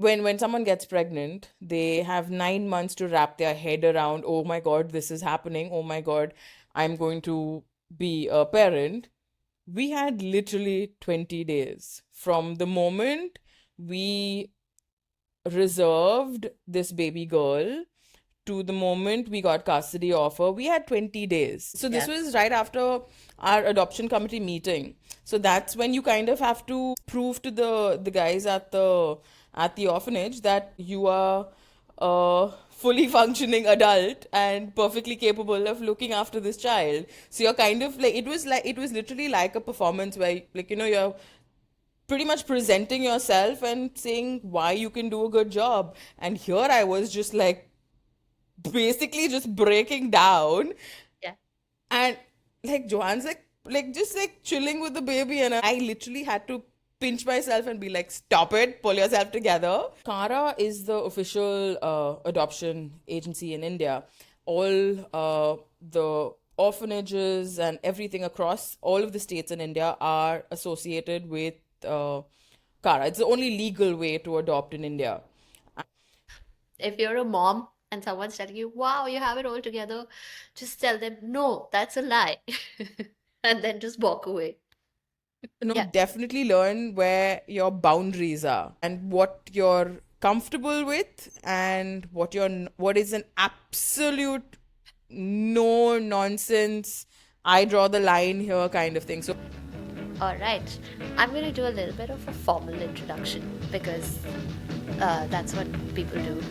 when someone gets pregnant, they have 9 months to wrap their head around, oh my God, this is happening. Oh my God, I'm going to be a parent. We had literally 20 days from the moment we reserved this baby girl to the moment we got custody offer. We had 20 days. So this Yeah. was right after our adoption committee meeting. So that's when you kind of have to prove to the guys at the orphanage that you are a fully functioning adult and perfectly capable of looking after this child. So you're kind of like it was literally like a performance where, like, you're pretty much presenting yourself and saying why you can do a good job. And here I was just like basically just breaking down, Yeah. and like Joanne's like just like chilling with the baby, and I literally had to pinch myself and be like, stop it, pull yourself together. Kara is the official adoption agency in India. All the orphanages and everything across all of the states in India are associated with Kara. It's the only legal way to adopt in India. If you're a mom and someone's telling you, wow, you have it all together, just tell them, no, that's a lie. And then just walk away. No, Yeah. definitely learn where your boundaries are and what you're comfortable with and what is an absolute no nonsense, I draw the line here kind of thing. So All right. I'm going to do a little bit of a formal introduction because that's what people do.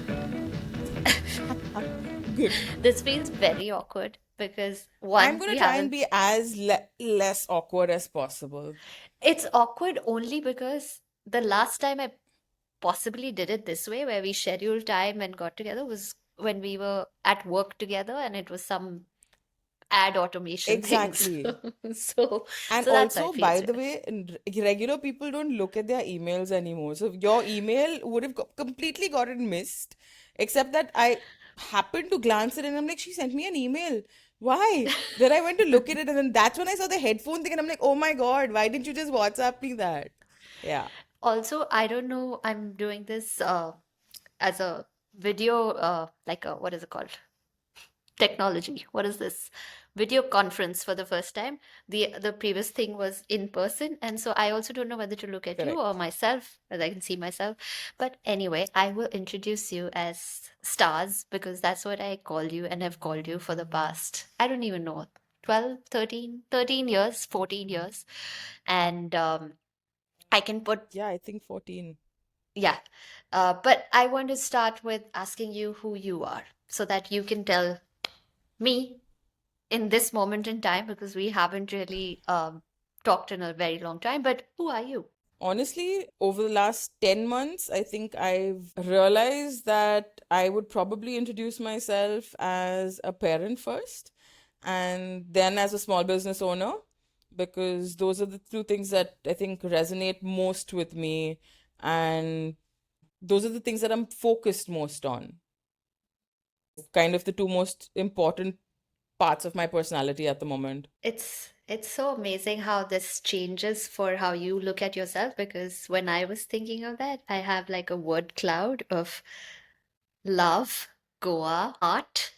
good. This feels very awkward because I'm one, going we to try and haven't. be as less awkward as possible. It's awkward only because the last time I possibly did it this way, where we scheduled time and got together, was when we were at work together and it was some ad automation things. Exactly. So, And so that's why also, it by feels the weird. way, regular people don't look at their emails anymore. So your email would have completely gotten missed, except that I happened to glance at it and I'm like, she sent me an email. Why? Then I went to look at it, and then that's when I saw the headphone thing and I'm like, oh my God, why didn't you just WhatsApp me that? Yeah. Also, I don't know, I'm doing this as a video, like a, what is it called? Technology. What is this? Video conference for the first time. The previous thing was in person, and so I also don't know whether to look at you or Correct. myself, whether I can see myself. But anyway, I will introduce you as stars because that's what I call you and have called you for the past, I don't even know, 12, 13, 13 years, 14 years. And I can put, Yeah, I think 14. yeah. But I want to start with asking you who you are so that you can tell me in this moment in time because we haven't really talked in a very long time. But who are you? Honestly, over the last 10 months, I think I've realized that I would probably introduce myself as a parent first and then as a small business owner, because those are the two things that I think resonate most with me, and those are the things that I'm focused most on. Kind of the two most important parts of my personality at the moment. It's so amazing how this changes for how you look at yourself because when I was thinking of that, I have like a word cloud of love, Goa, art,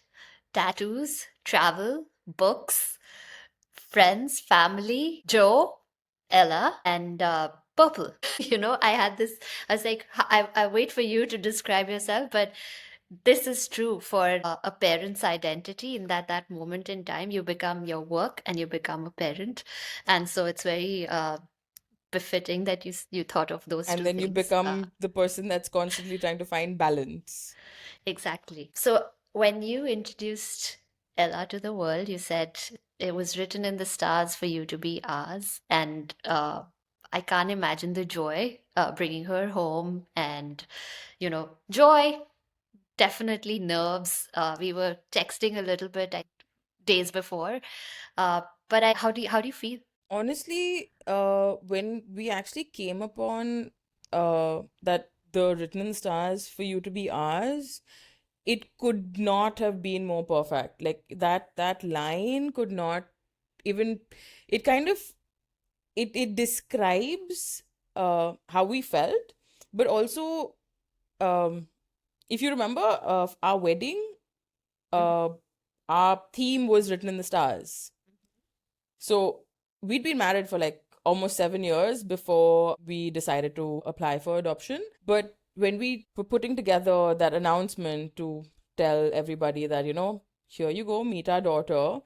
tattoos, travel, books, friends, family, Joe, Ella, and purple. I had this, I was like, I wait for you to describe yourself, but this is true for a parent's identity in that moment in time, you become your work and you become a parent. And so it's very befitting that you thought of those And two then you things. become the person that's constantly trying to find balance. Exactly. So when you introduced Ella to the world, you said it was written in the stars for you to be ours. And I can't imagine the joy bringing her home and, joy, definitely nerves. We were texting a little bit days before. Uh, but how do you feel? Honestly, when we actually came upon that the written in stars for you to be ours, it could not have been more perfect. Like that line could not even, it kind of, it describes how we felt, but also if you remember our wedding, Mhm. uh, our theme was written in the stars. So we'd been married for like almost 7 years before we decided to apply for adoption. But when we were putting together that announcement to tell everybody that, here you go, meet our daughter,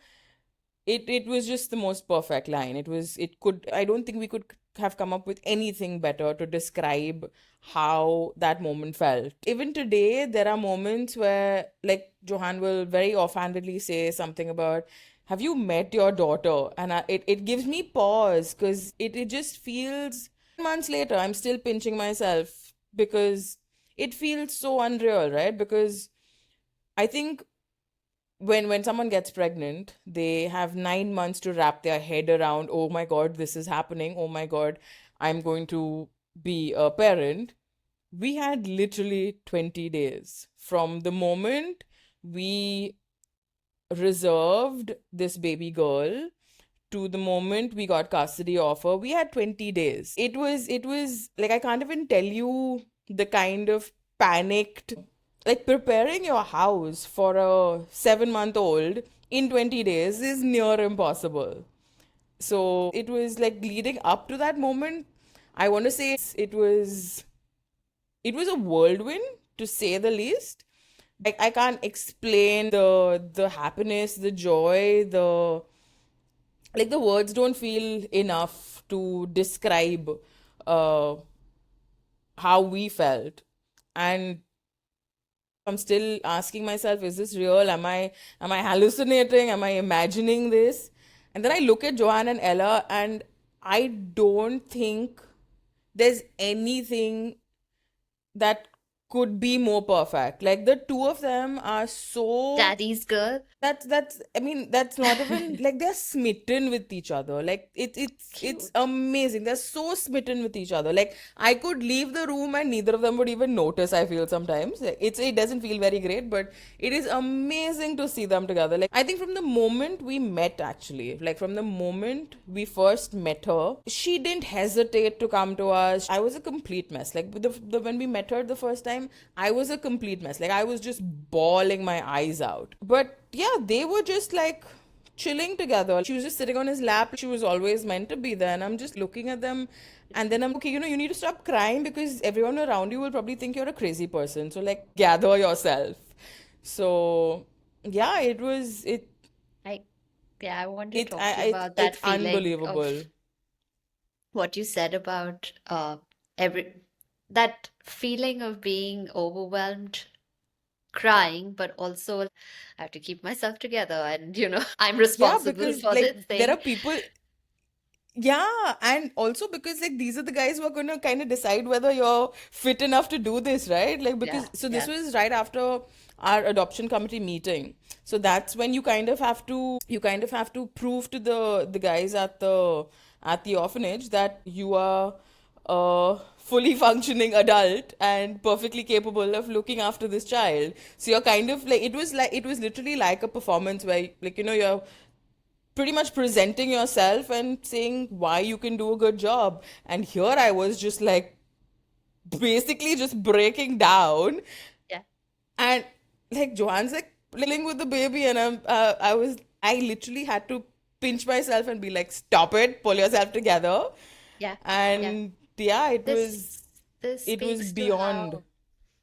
it was just the most perfect line. I don't think we could have come up with anything better to describe how that moment felt. Even today there are moments where, like, Johan will very offhandedly say something about, have you met your daughter? And it gives me pause, because it just feels, months later I'm still pinching myself, because it feels so unreal, right? Because I think when someone gets pregnant, they have 9 months to wrap their head around, oh my god, this is happening, oh my god, I'm going to be a parent. We had literally 20 days from the moment we reserved this baby girl to the moment we got custody offer. We had 20 days. It was like, I can't even tell you the kind of panicked, like, preparing your house for a 7 month old in 20 days is near impossible. So it was like leading up to that moment. I want to say it was a whirlwind, to say the least. I can't explain the happiness, the joy, the words don't feel enough to describe uh how we felt. And I'm still asking myself, is this real? Am I hallucinating? Am I imagining this? And then I look at Joanne and Ella, and I don't think there's anything that could be more perfect. Like, the two of them are so, Daddy's girl. that's I mean, that's not even like, they're smitten with each other. Like, it's Cute. amazing. They're so smitten with each other. Like, I could leave the room and neither of them would even notice, I feel sometimes. It doesn't feel very great, but it is amazing to see them together. Like, I think from the moment we met, actually, like from the moment we first met her, she didn't hesitate to come to us. I was a complete mess. Like, when we met her the first time, I was a complete mess. Like, I was just bawling my eyes out. But yeah, they were just like chilling together. She was just sitting on his lap. She was always meant to be there. And I'm just looking at them. And then I'm okay, you need to stop crying, because everyone around you will probably think you're a crazy person. So, like, gather yourself. So, yeah, I Yeah, I want to it, talk to I, you about that it's feeling unbelievable. of what you said about every that feeling of being overwhelmed, crying, but also I have to keep myself together and I'm Yeah, responsible because, for like, this there are thing. people. Yeah, and also because, like, these are the guys who are gonna kind of decide whether you're fit enough to do this, right? Like, Yeah, because so this yeah, was right after our adoption committee meeting. So that's when you kind of have to prove to the guys at the orphanage that you are a fully functioning adult and perfectly capable of looking after this child. So you're kind of like, it was literally like a performance where, like, you're pretty much presenting yourself and saying why you can do a good job. And here I was just like basically just breaking down. yeah, And, like, Joanne's like playing with the baby, and I literally had to pinch myself and be like, stop it, pull yourself together. yeah, yeah. And yeah, it This was this it was speaks to beyond. how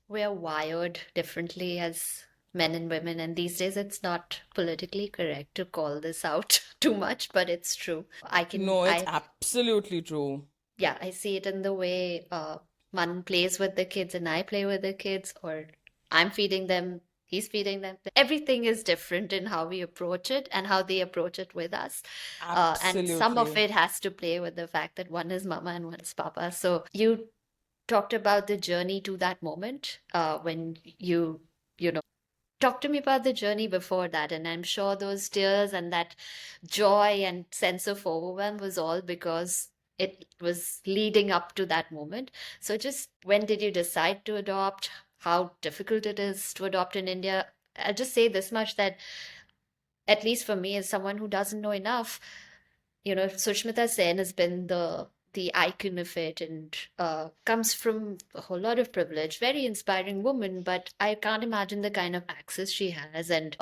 we're wired differently as men and women, and these days it's not politically correct to call this out too much, but it's true. No, it's absolutely true. Yeah, I see it in the way Manu plays with the kids and I play with the kids, or I'm feeding them, he's feeding them. Everything is different in how we approach it and how they approach it with us. And some of Absolutely. it has to play with the fact that one is mama and one is papa. So you talked about the journey to that moment when you know, talk to me about the journey before that. And I'm sure those tears and that joy and sense of overwhelm was all because it was leading up to that moment. So, just when did you decide to adopt? How difficult it is to adopt in India? I'll just say this much that, at least for me, as someone who doesn't know enough, Sushmita Sen has been the the icon of it, and comes from a whole lot of privilege. Very inspiring woman, but I can't imagine the kind of access she has, and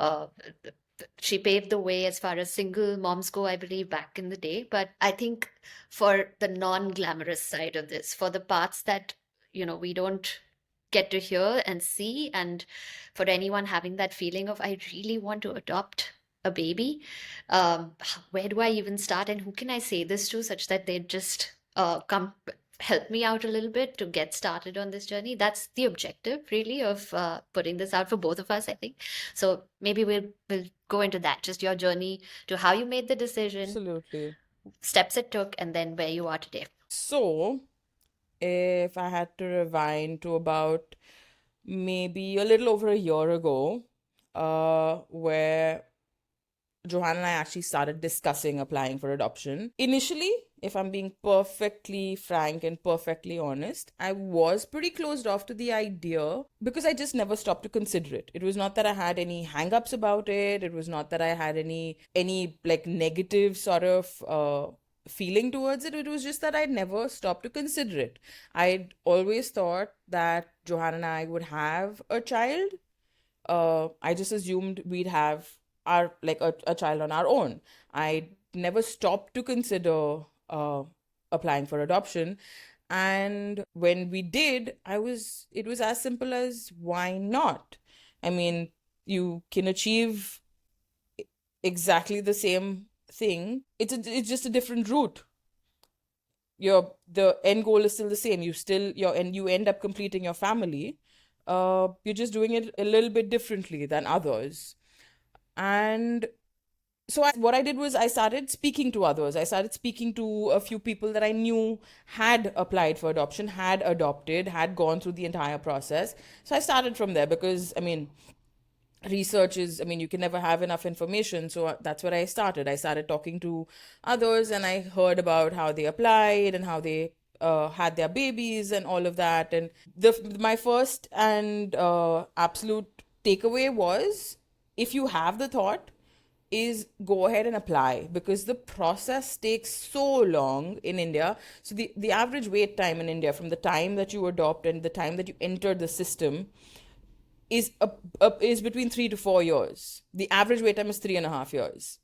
she paved the way as far as single moms go, I believe, back in the day. But I think for the non-glamorous side of this, for the parts that we don't get to hear and see, and for anyone having that feeling of I really want to adopt a baby, where do I even start, and who can I say this to such that they just come help me out a little bit to get started on this journey? That's the objective, really, of putting this out for both of us, I think. So maybe we'll go into that, just your journey to how you made the decision, Absolutely. steps it took, and then where you are today. So, if I had to rewind to about maybe a little over a year ago, where Johanna and I actually started discussing applying for adoption. Initially, if I'm being perfectly frank and perfectly honest, I was pretty closed off to the idea because I just never stopped to consider it. It was not that I had any hang-ups about it. It was not that I had any like negative sort of feeling towards it. It was just that I'd never stopped to consider it. I'd always thought that Johanna and I would have a child. I just assumed we'd have our like a child on our own. I never stopped to consider applying for adoption. And when we did, it was as simple as why not? I mean, you can achieve exactly the same thing. It's just a different route. The end goal is still the same. You end up completing your family. You're just doing it a little bit differently than others. And so what I did was I started speaking to others. I started speaking to a few people that I knew had applied for adoption, had adopted, had gone through the entire process. So I started from there because, I mean, research is, I mean, you can never have enough information. So that's where I started. I started talking to others and I heard about how they applied and how they had their babies and all of that. And my first and absolute takeaway was if you have the thought, is go ahead and apply because the process takes so long in India. So the average wait time in India from the time that you adopt and the time that you enter the system is between 3 to 4 years. The average wait time is 3.5 years,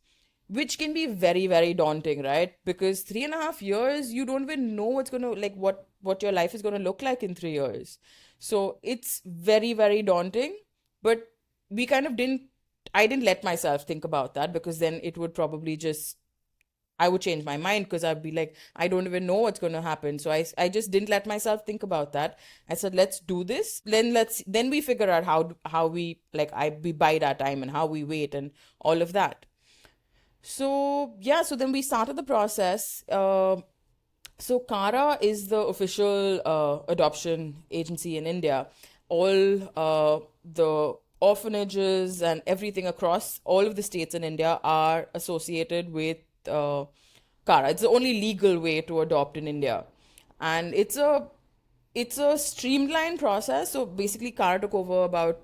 which can be very, very daunting, right? Because 3.5 years, you don't even know what's gonna like what your life is gonna look like in 3 years. So it's very, very daunting. But we kind of didn't. I didn't let myself think about that because then it would probably just I would change my mind because I'd be like, I don't even know what's going to happen. So I just didn't let myself think about that. I said, let's do this. Then we figure out how we like we bide our time and how we wait and all of that. So yeah, so then we started the process. So Kara is the official adoption agency in India. All the orphanages and everything across all of the states in India are associated with Kara. It's the only legal way to adopt in India, and it's a streamlined process. So basically, Kara took over about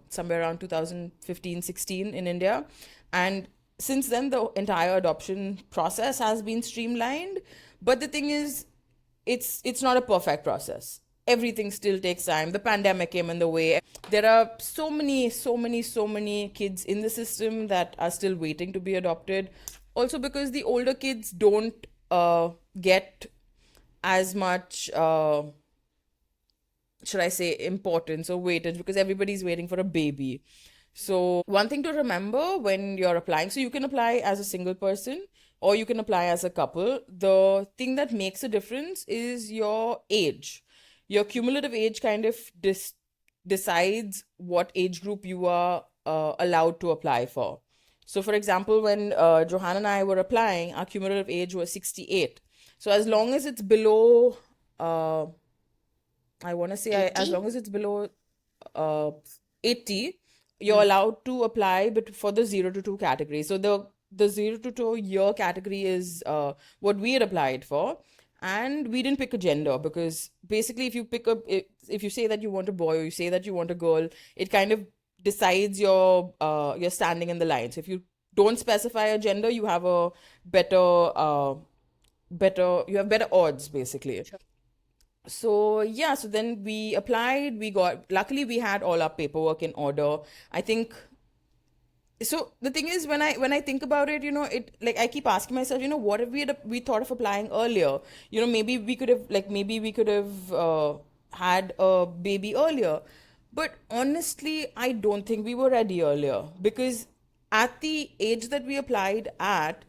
somewhere around 2015-16 in India, and since then the entire adoption process has been streamlined. But the thing is, it's not a perfect process. Everything still takes time. The pandemic came in the way. There are so many kids in the system that are still waiting to be adopted. Also because the older kids don't get as much should I say importance or weightage because everybody's waiting for a baby. So one thing to remember when you're applying, so you can apply as a single person or you can apply as a couple. The thing that makes a difference is your age. Your cumulative age kind of decides what age group you are allowed to apply for. So, for example, when Johanna and I were applying, our cumulative age was 68. So, as long as it's below uh, I want to say as 80? long as it's below uh, 80, you're allowed to apply but for the 0 to 2 category. So the 0 to 2 year category is what we had applied for. And we didn't pick a gender because basically if you say that you want a boy or you say that you want a girl, it kind of decides your standing in the line. So if you don't specify a gender, you have a better you have better odds basically. Sure. So yeah, so then we applied, luckily we had all our paperwork in order. I think so the thing is, when I think about it, it, like, I keep asking myself, what if we thought of applying earlier? Maybe we could have had a baby earlier. But honestly, I don't think we were ready earlier, because at the age that we applied at,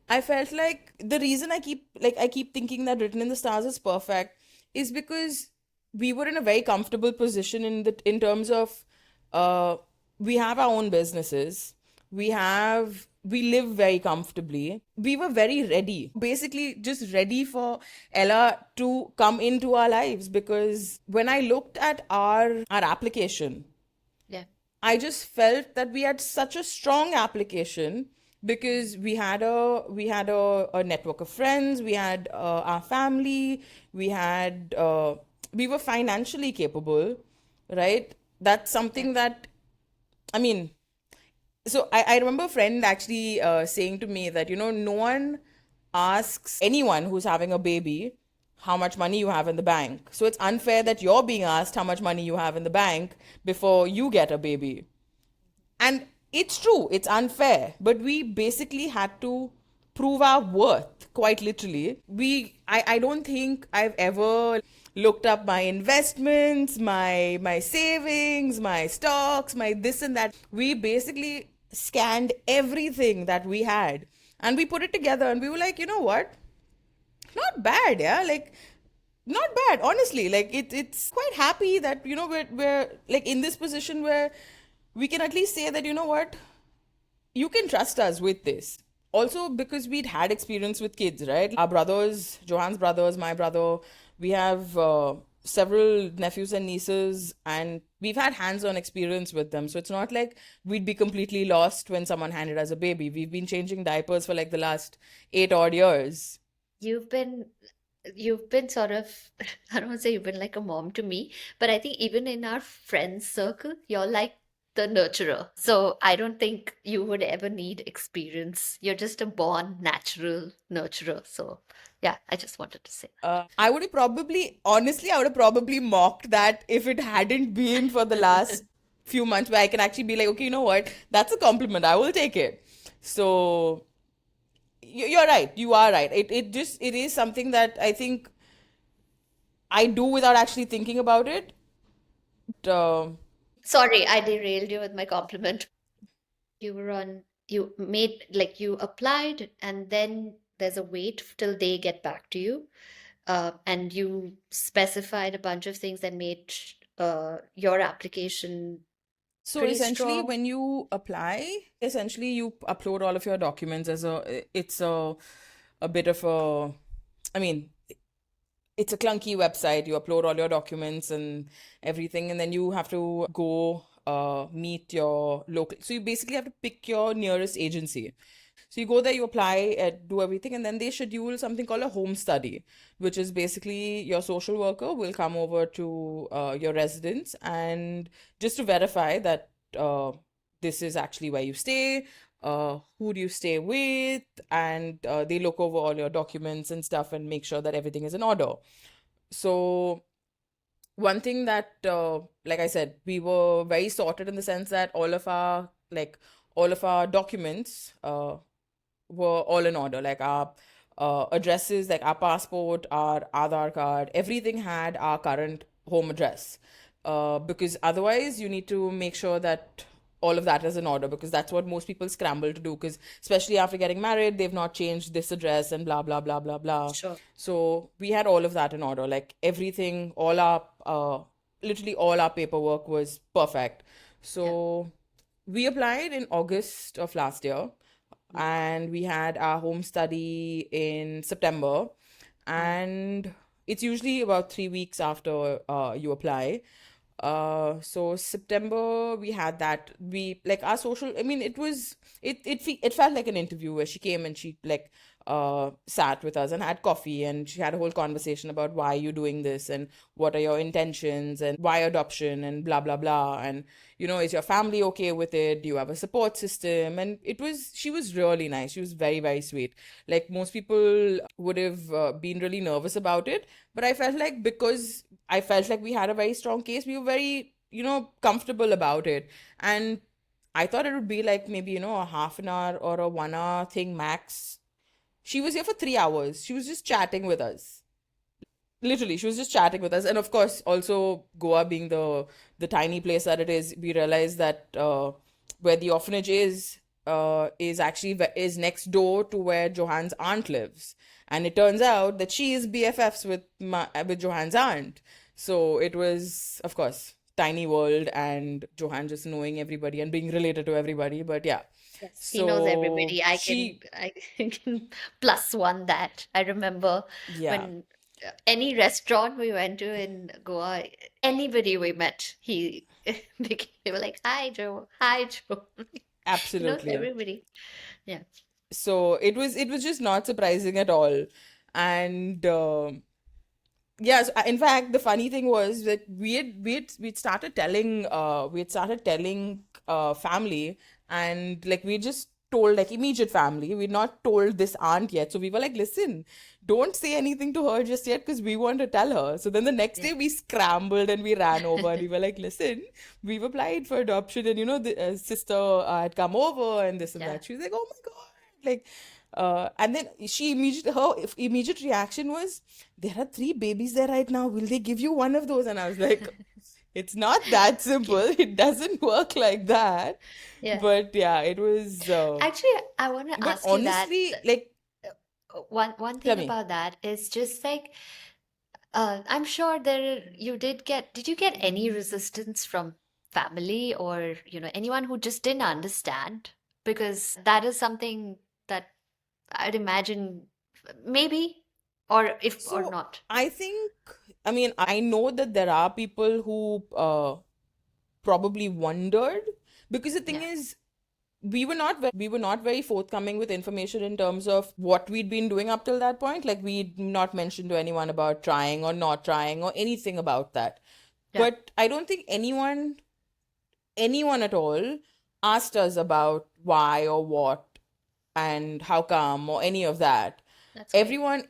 I felt like the reason I keep thinking that Written in the Stars is perfect is because we were in a very comfortable position in terms of uh we have our own businesses. We live very comfortably. We were very ready. Basically just ready for Ella to come into our lives, because when I looked at our application, Yeah. I just felt that we had such a strong application, because we had a network of friends, we had our family, we were financially capable, right? That's Yeah. something that, I mean, so I remember a friend actually saying to me that, no one asks anyone who's having a baby how much money you have in the bank. So it's unfair that you're being asked how much money you have in the bank before you get a baby. And it's true, it's unfair, but we basically had to prove our worth, quite literally. I don't think I've ever looked up my investments, my savings, my stocks, my this and that. We basically scanned everything that we had and we put it together, and we were like, you know what? Not bad, yeah. Like, not bad, honestly. Like, it's quite happy that, we're like in this position where we can at least say that, you know what, you can trust us with this. Also, because we'd had experience with kids, right? Our brothers, Johan's brothers, my brother, we have several nephews and nieces, and we've had hands-on experience with them. So it's not like we'd be completely lost when someone handed us a baby. We've been changing diapers for like the last 8 odd years. You've been you've been sort of I don't want to say you've been like a mom to me, but I think even in our friends circle, you're like the nurturer. So I don't think you would ever need experience. You're just a born natural nurturer. So yeah, I just wanted to say I would have probably, honestly, I would have probably mocked that if it hadn't been for the that. last few months where I can actually be like, okay, you know what? That's a compliment. I will take it. So you're right. You are right. It is something that I think I do without actually thinking about it. Sorry, I derailed you with my compliment. You made like you applied and then there's a wait till they get back to you. And you specified a bunch of things that made your application So pretty essentially, strong. when you apply, essentially you upload all of your documents as it's a bit of a, I mean, it's a clunky website. You upload all your documents and everything, and then you have to go meet your local. So you basically have to pick your nearest agency. So you go there, you apply, do everything, and then they schedule something called a home study, which is basically your social worker will come over to your residence, and just to verify that this is actually where you stay, who do you stay with, and they look over all your documents and stuff and make sure that everything is in order. So one thing that, like I said, we were very sorted in the sense that all of our documents were all in order. Like our addresses, like our passport, our Aadhaar card, everything had our current home address. Because otherwise, you need to make sure that all of that is in order, because that's what most people scramble to do. Because especially after getting married, they've not changed this address and blah blah blah blah blah. Sure. So we had all of that in order. Like everything, literally all our paperwork was perfect. Yeah. So we applied in August of last year, Mm, and we had our home study in September. mm, And it's usually about 3 weeks after you apply. So September we had that. We like our social. I mean, it felt like an interview where she came and she like sat with us and had coffee, and she had a whole conversation about why you're doing this and what are your intentions and why adoption and blah blah blah, and is your family okay with it, do you have a support system? And she was really nice, she was very very sweet. Like most people would have been really nervous about it, but I felt like because I felt like we had a very strong case, we were very comfortable about it. And I thought it would be like maybe a half an hour or a 1 hour thing max. She was here for 3 hours. She was just chatting with us. Literally, she was just chatting with us. And of course, also Goa being the tiny place that it is, we realized that where the orphanage is actually is next door to where Johan's aunt lives. And it turns out that she is BFFs with Johan's aunt. So it was, of course, tiny world and Johan just knowing everybody and being related to everybody. But yeah, Yes, he knows so everybody. I can plus one that. I remember yeah, when any restaurant we went to in Goa, anybody we met, they were like, "Hi Joe, hi Joe." He knows absolutely. everybody. Yeah, So it was just not surprising at all. And yes, in fact, the funny thing was that we'd started telling family, and like we just told like immediate family. We'd not told this aunt yet. So we were like, listen, don't say anything to her just yet because we want to tell her. So then the next yeah, day we scrambled and we ran over and we were like, listen, we've applied for adoption, and the sister had come over and this and yeah. that. She was like, oh my God. Like and then her immediate reaction was, there are three babies there right now. Will they give you one of those? And I was like, it's not that simple. Okay, It doesn't work like that. yeah. But yeah, it was. Actually, I want to But ask you that. honestly, like, One tell thing me. about that is just like I'm sure you did you get any resistance from family or, anyone who just didn't understand? Because that is something that I'd imagine maybe or So not. I think, I mean, I know that there are people who probably wondered, because the thing Yeah. is, we were not very forthcoming with information in terms of what we'd been doing up till that point. Like we'd not mentioned to anyone about trying or not trying or anything about that. Yeah. But I don't think anyone at all asked us about why or what and how come or any of that. That's great. Everyone,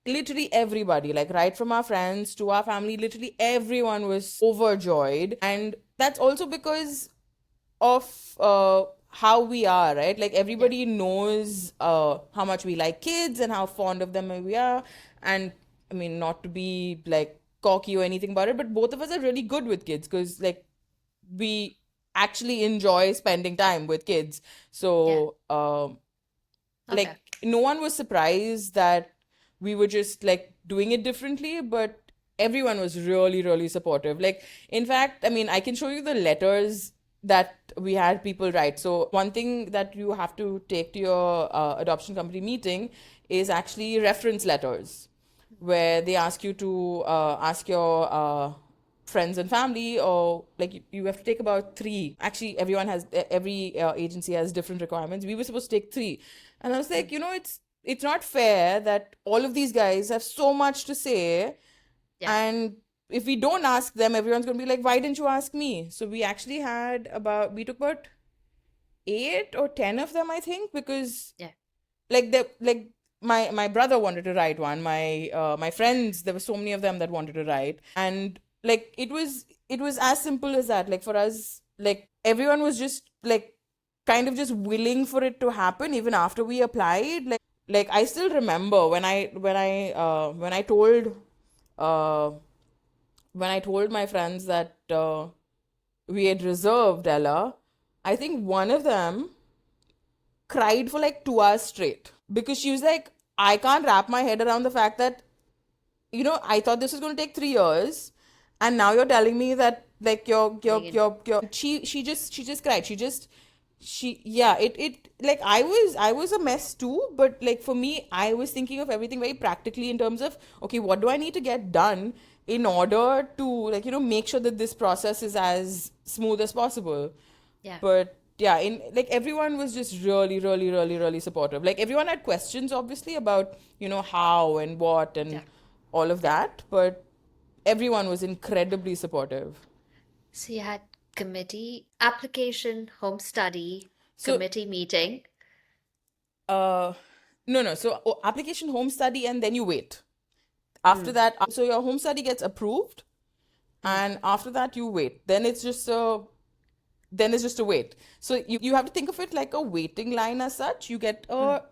literally everybody, like right from our friends to our family, literally everyone was overjoyed. And that's also because of how we are, right? Like Yeah. everybody knows how much we like kids and how fond of them we are. And I mean, not to be like cocky or anything about it, but both of us are really good with kids because like we actually enjoy spending time with kids. Yeah. So Okay. like no one was surprised that we were just like doing it differently, but everyone was really really supportive. Like in fact, I mean, I can show you the letters that we had people write. So one thing that you have to take to your adoption company meeting is actually reference letters, where they ask you to ask your friends and family, or like you have to take about three. Actually, every agency has different requirements. We were supposed to take three, and I was Mm. like, it's not fair that all of these guys have so much to say, Yeah. and if we don't ask them, everyone's going to be like, why didn't you ask me? So we took about 8 or 10 of them, I think, because Yeah. like my brother wanted to write one, my friends, there were so many of them that wanted to write. And like it was as simple as that. Like for us, like everyone was just like kind of just willing for it to happen even after we applied. Like I still remember uh when I told my friends that we had reserved Ella. I think one of them cried for like 2 hours straight because she was like, I can't wrap my head around the fact that, I thought this was going to take 3 years, and now you're telling me that like Doing it. she just cried. Yeah, it like I was a mess too, but like for me, I was thinking of everything very practically in terms of, okay, what do I need to get done in order to like make sure that this process is as smooth as possible. Yeah. But yeah, in like everyone was just really, really, really, really supportive. Like everyone had questions, obviously, about how and what and Yeah. all of Yeah. that, but everyone was incredibly supportive. So you had committee, application, home study, So, committee meeting. uh, no, no. So application, home study, and then you wait. After Mm, that, so your home study gets approved, mm, and after that you wait. Then it's just a wait. So you have to think of it like a waiting line as such. You get mm. a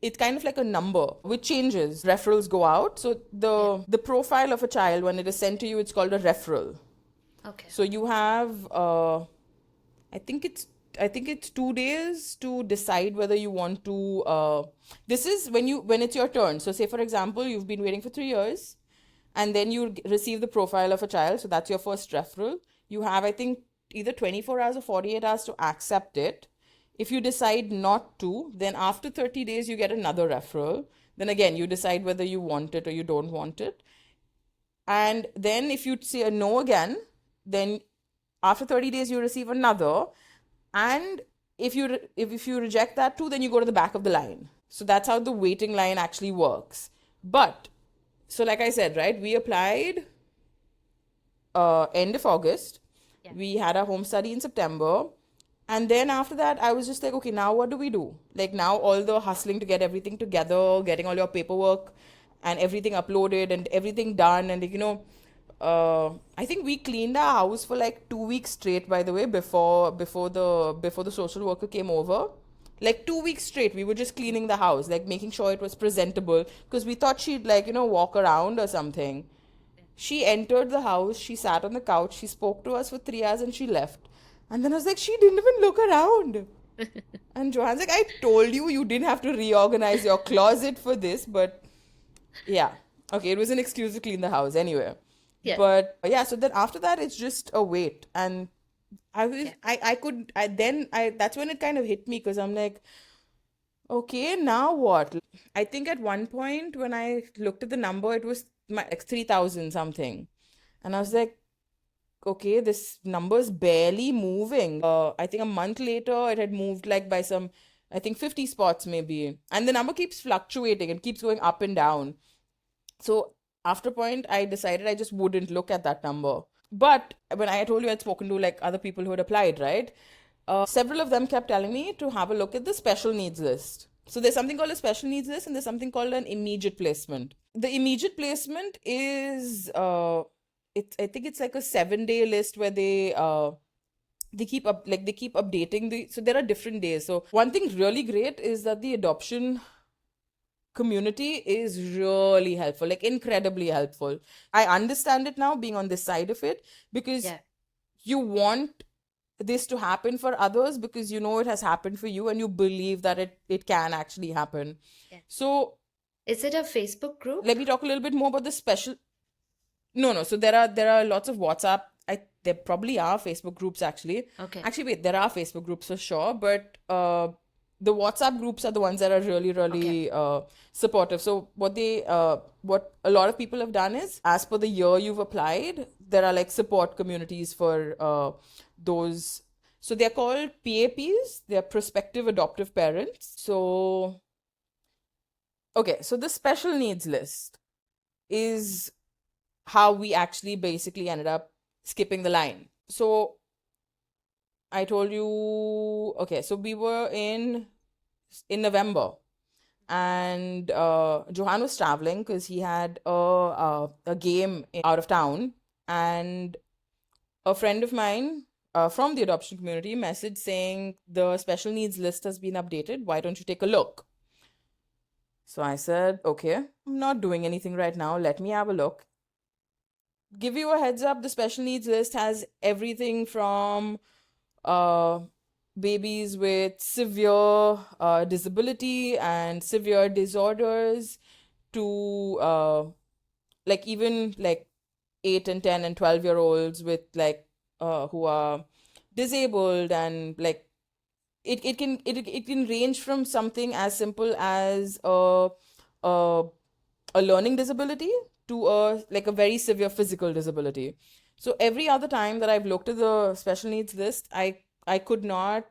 it's kind of like a number which changes. Referrals go out. So Yeah. the profile of a child when it is sent to you, it's called a referral. Okay. So you have I think it's I think it's 2 days to decide whether you want to. This is when it's your turn. So say for example, you've been waiting for 3 years, and then you receive the profile of a child. So that's your first referral. You have, I think, either 24 hours or 48 hours to accept it. If you decide not to, then after 30 days you get another referral. Then again you decide whether you want it or you don't want it. And then if you say a no again, then after 30 days you receive another. And if you reject that too, then you go to the back of the line. So that's how the waiting line actually works. But so like I said, right, we applied end of August. Yeah. We had our home study in September. And then after that, I was just like, okay, now what do we do? Like, now all the hustling to get everything together, getting all your paperwork and everything uploaded and everything done. And, I think we cleaned our house for like 2 weeks straight, by the way, before the social worker came over. Like 2 weeks straight, we were just cleaning the house, like making sure it was presentable because we thought she'd like, walk around or something. She entered the house, she sat on the couch, she spoke to us for 3 hours and she left. And then I was like, she didn't even look around. And Johan's like, I told you you didn't have to reorganize your closet for this, but yeah. Okay, it was an excuse to clean the house anyway. Yeah. But yeah, so then after that it's just a wait. And I was Yeah. I could I then I that's when it kind of hit me because I'm like, okay, now what? I think at one point when I looked at the number, it was like 3,000 something. And I was Mm. like, okay, this number's barely moving. I think a month later, it had moved like by some, I think 50 spots maybe. And the number keeps fluctuating, it keeps going up and down. So after a point, I decided I just wouldn't look at that number. But when I told you I'd spoken to like other people who had applied, right? Several of them kept telling me to have a look at the special needs list. So there's something called a special needs list and there's something called an immediate placement. The immediate placement is I think it's like a 7 day list where they keep updating so there are different days. So one thing really great is that the adoption community is really helpful, like incredibly helpful. I understand it now being on this side of it because Yeah. you want this to happen for others because you know it has happened for you and you believe that it can actually happen. Yeah. So Is it a Facebook group? let me talk a little bit more about the special. No, no. So there are lots of WhatsApp. There probably are Facebook groups actually. Okay. Actually, wait, there are Facebook groups for sure, but the WhatsApp groups are the ones that are really, Okay. really supportive. So what a lot of people have done is, as per the year you've applied, there are like support communities for those. So they're called PAPs. They're prospective adoptive parents. So okay, so the special needs list is how we actually basically ended up skipping the line. So I told you, okay, so we were in November, and Johan was traveling because he had a game out of town, and a friend of mine from the adoption community messaged saying the special needs list has been updated. Why don't you take a look? So I said, okay, I'm not doing anything right now. Let me have a look. Give you a heads up, the special needs list has everything from uh, babies with severe disability and severe disorders to like even like 8 and 10 and 12-year olds with like who are disabled, and like it can range from something as simple as a a learning disability to a very severe physical disability. So every other time that I've looked at the special needs list, I could not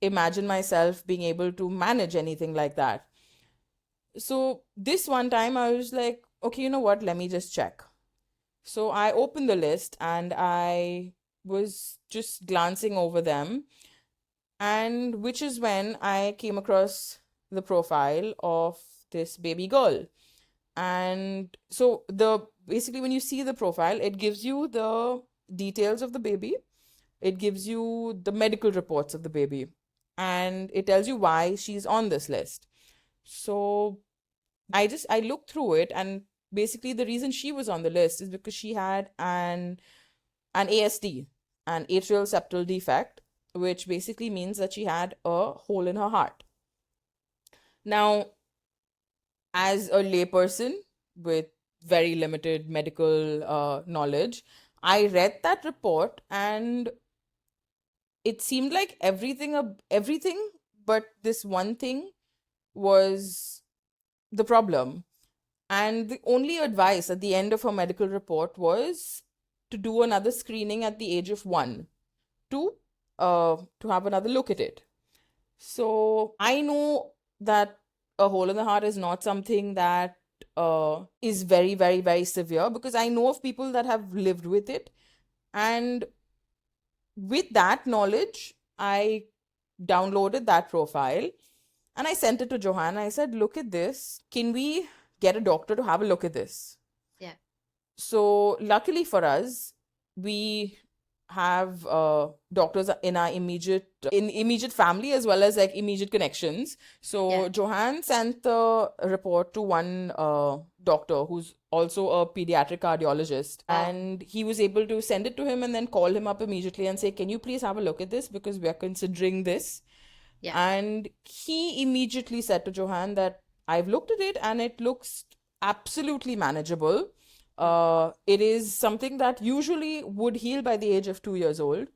imagine myself being able to manage anything like that. So this one time I was like, okay, you know what? Let me just check. So I opened the list and I was just glancing over them, and which is when I came across the profile of this baby girl. And so the basically when you see the profile, it gives you the details of the baby, it gives you the medical reports of the baby, and it tells you why she's on this list. So I looked through it, and basically the reason she was on the list is because she had an ASD, an atrial septal defect, which basically means that she had a hole in her heart. Now, as a layperson with very limited medical knowledge, I read that report, and it seemed like everything but this one thing was the problem. And the only advice at the end of her medical report was to do another screening at the age of 1 to to have another look at it. So I know that a hole in the heart is not something that is very, very, very severe, because I know of people that have lived with it. And with that knowledge, I downloaded that profile and I sent it to Johanna. I said, look at this. Can we get a doctor to have a look at this? Yeah. So luckily for us, we have doctors in our immediate family, as well as like immediate connections. So Yeah. Johan sent the report to one doctor who's also a pediatric cardiologist, and he was able to send it to him and then call him up immediately and say, can you please have a look at this, because we are considering this. Yeah. And he immediately said to Johan that I've looked at it and it looks absolutely manageable. It is something that usually would heal by the age of 2 years old.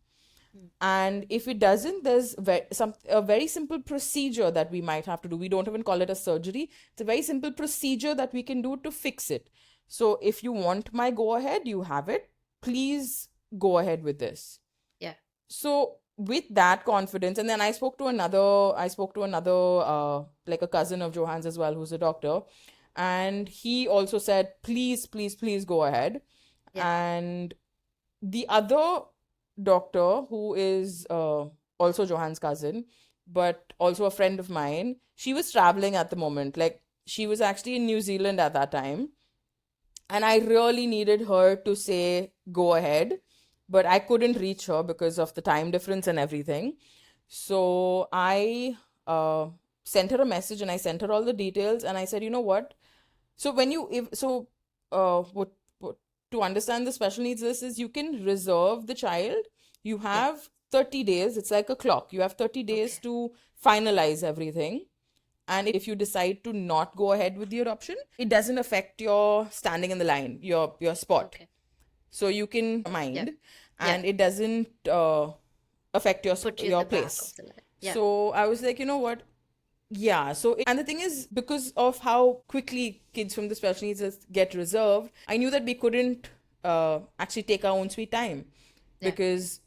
And if it doesn't, there's a very simple procedure that we might have to do. We don't even call it a surgery. It's a very simple procedure that we can do to fix it. So if you want my go ahead, you have it. Please go ahead with this. Yeah. So with that confidence, and then I spoke to another like a cousin of Johan's as well, who's a doctor, and he also said, please, please, please go ahead. Yeah. And the other doctor, who is also Johan's cousin, but also a friend of mine, she was traveling at the moment. Like, she was actually in New Zealand at that time. And I really needed her to say, go ahead. But I couldn't reach her because of the time difference and everything. So I sent her a message and I sent her all the details. And I said, you know what? So when you, if, so, what, to understand the special needs list is you can reserve the child. You Yeah. have 30 days. It's like a clock. You have 30 days Okay. to finalize everything. And if you decide to not go ahead with the adoption, it doesn't affect your standing in the line, your spot. Okay. So you can Yeah. mind, Yeah. and it doesn't affect Put you in your the back of place. the line. Yeah. So I was like, you know what? Yeah. So and the thing is, because of how quickly kids from the special needs get reserved, I knew that we couldn't actually take our own sweet time, Yeah. because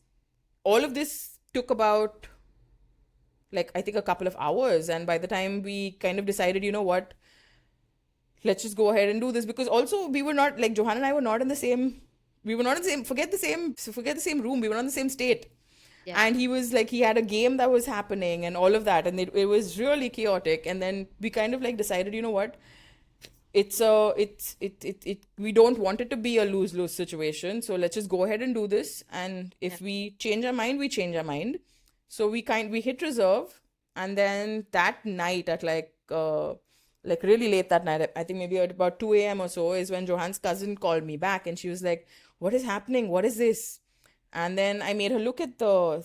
all of this took about, like, I think a couple of hours. And by the time we kind of decided, you know what, let's just go ahead and do this, because also we were not, like, Johan and I were not in the same, we were not in the same, forget the same room, we were not in the same state. Yeah. And he was like, he had a game that was happening and all of that, and it was really chaotic. And then we kind of like decided, you know what, we don't want it to be a lose-lose situation, so let's just go ahead and do this. And Yeah. if we change our mind, we change our mind. So we hit reserve. And then that night at like really late that night, I think maybe at about 2 a.m. or so, is when Johan's cousin called me back, and she was like, what is happening, what is this? And then I made her look at the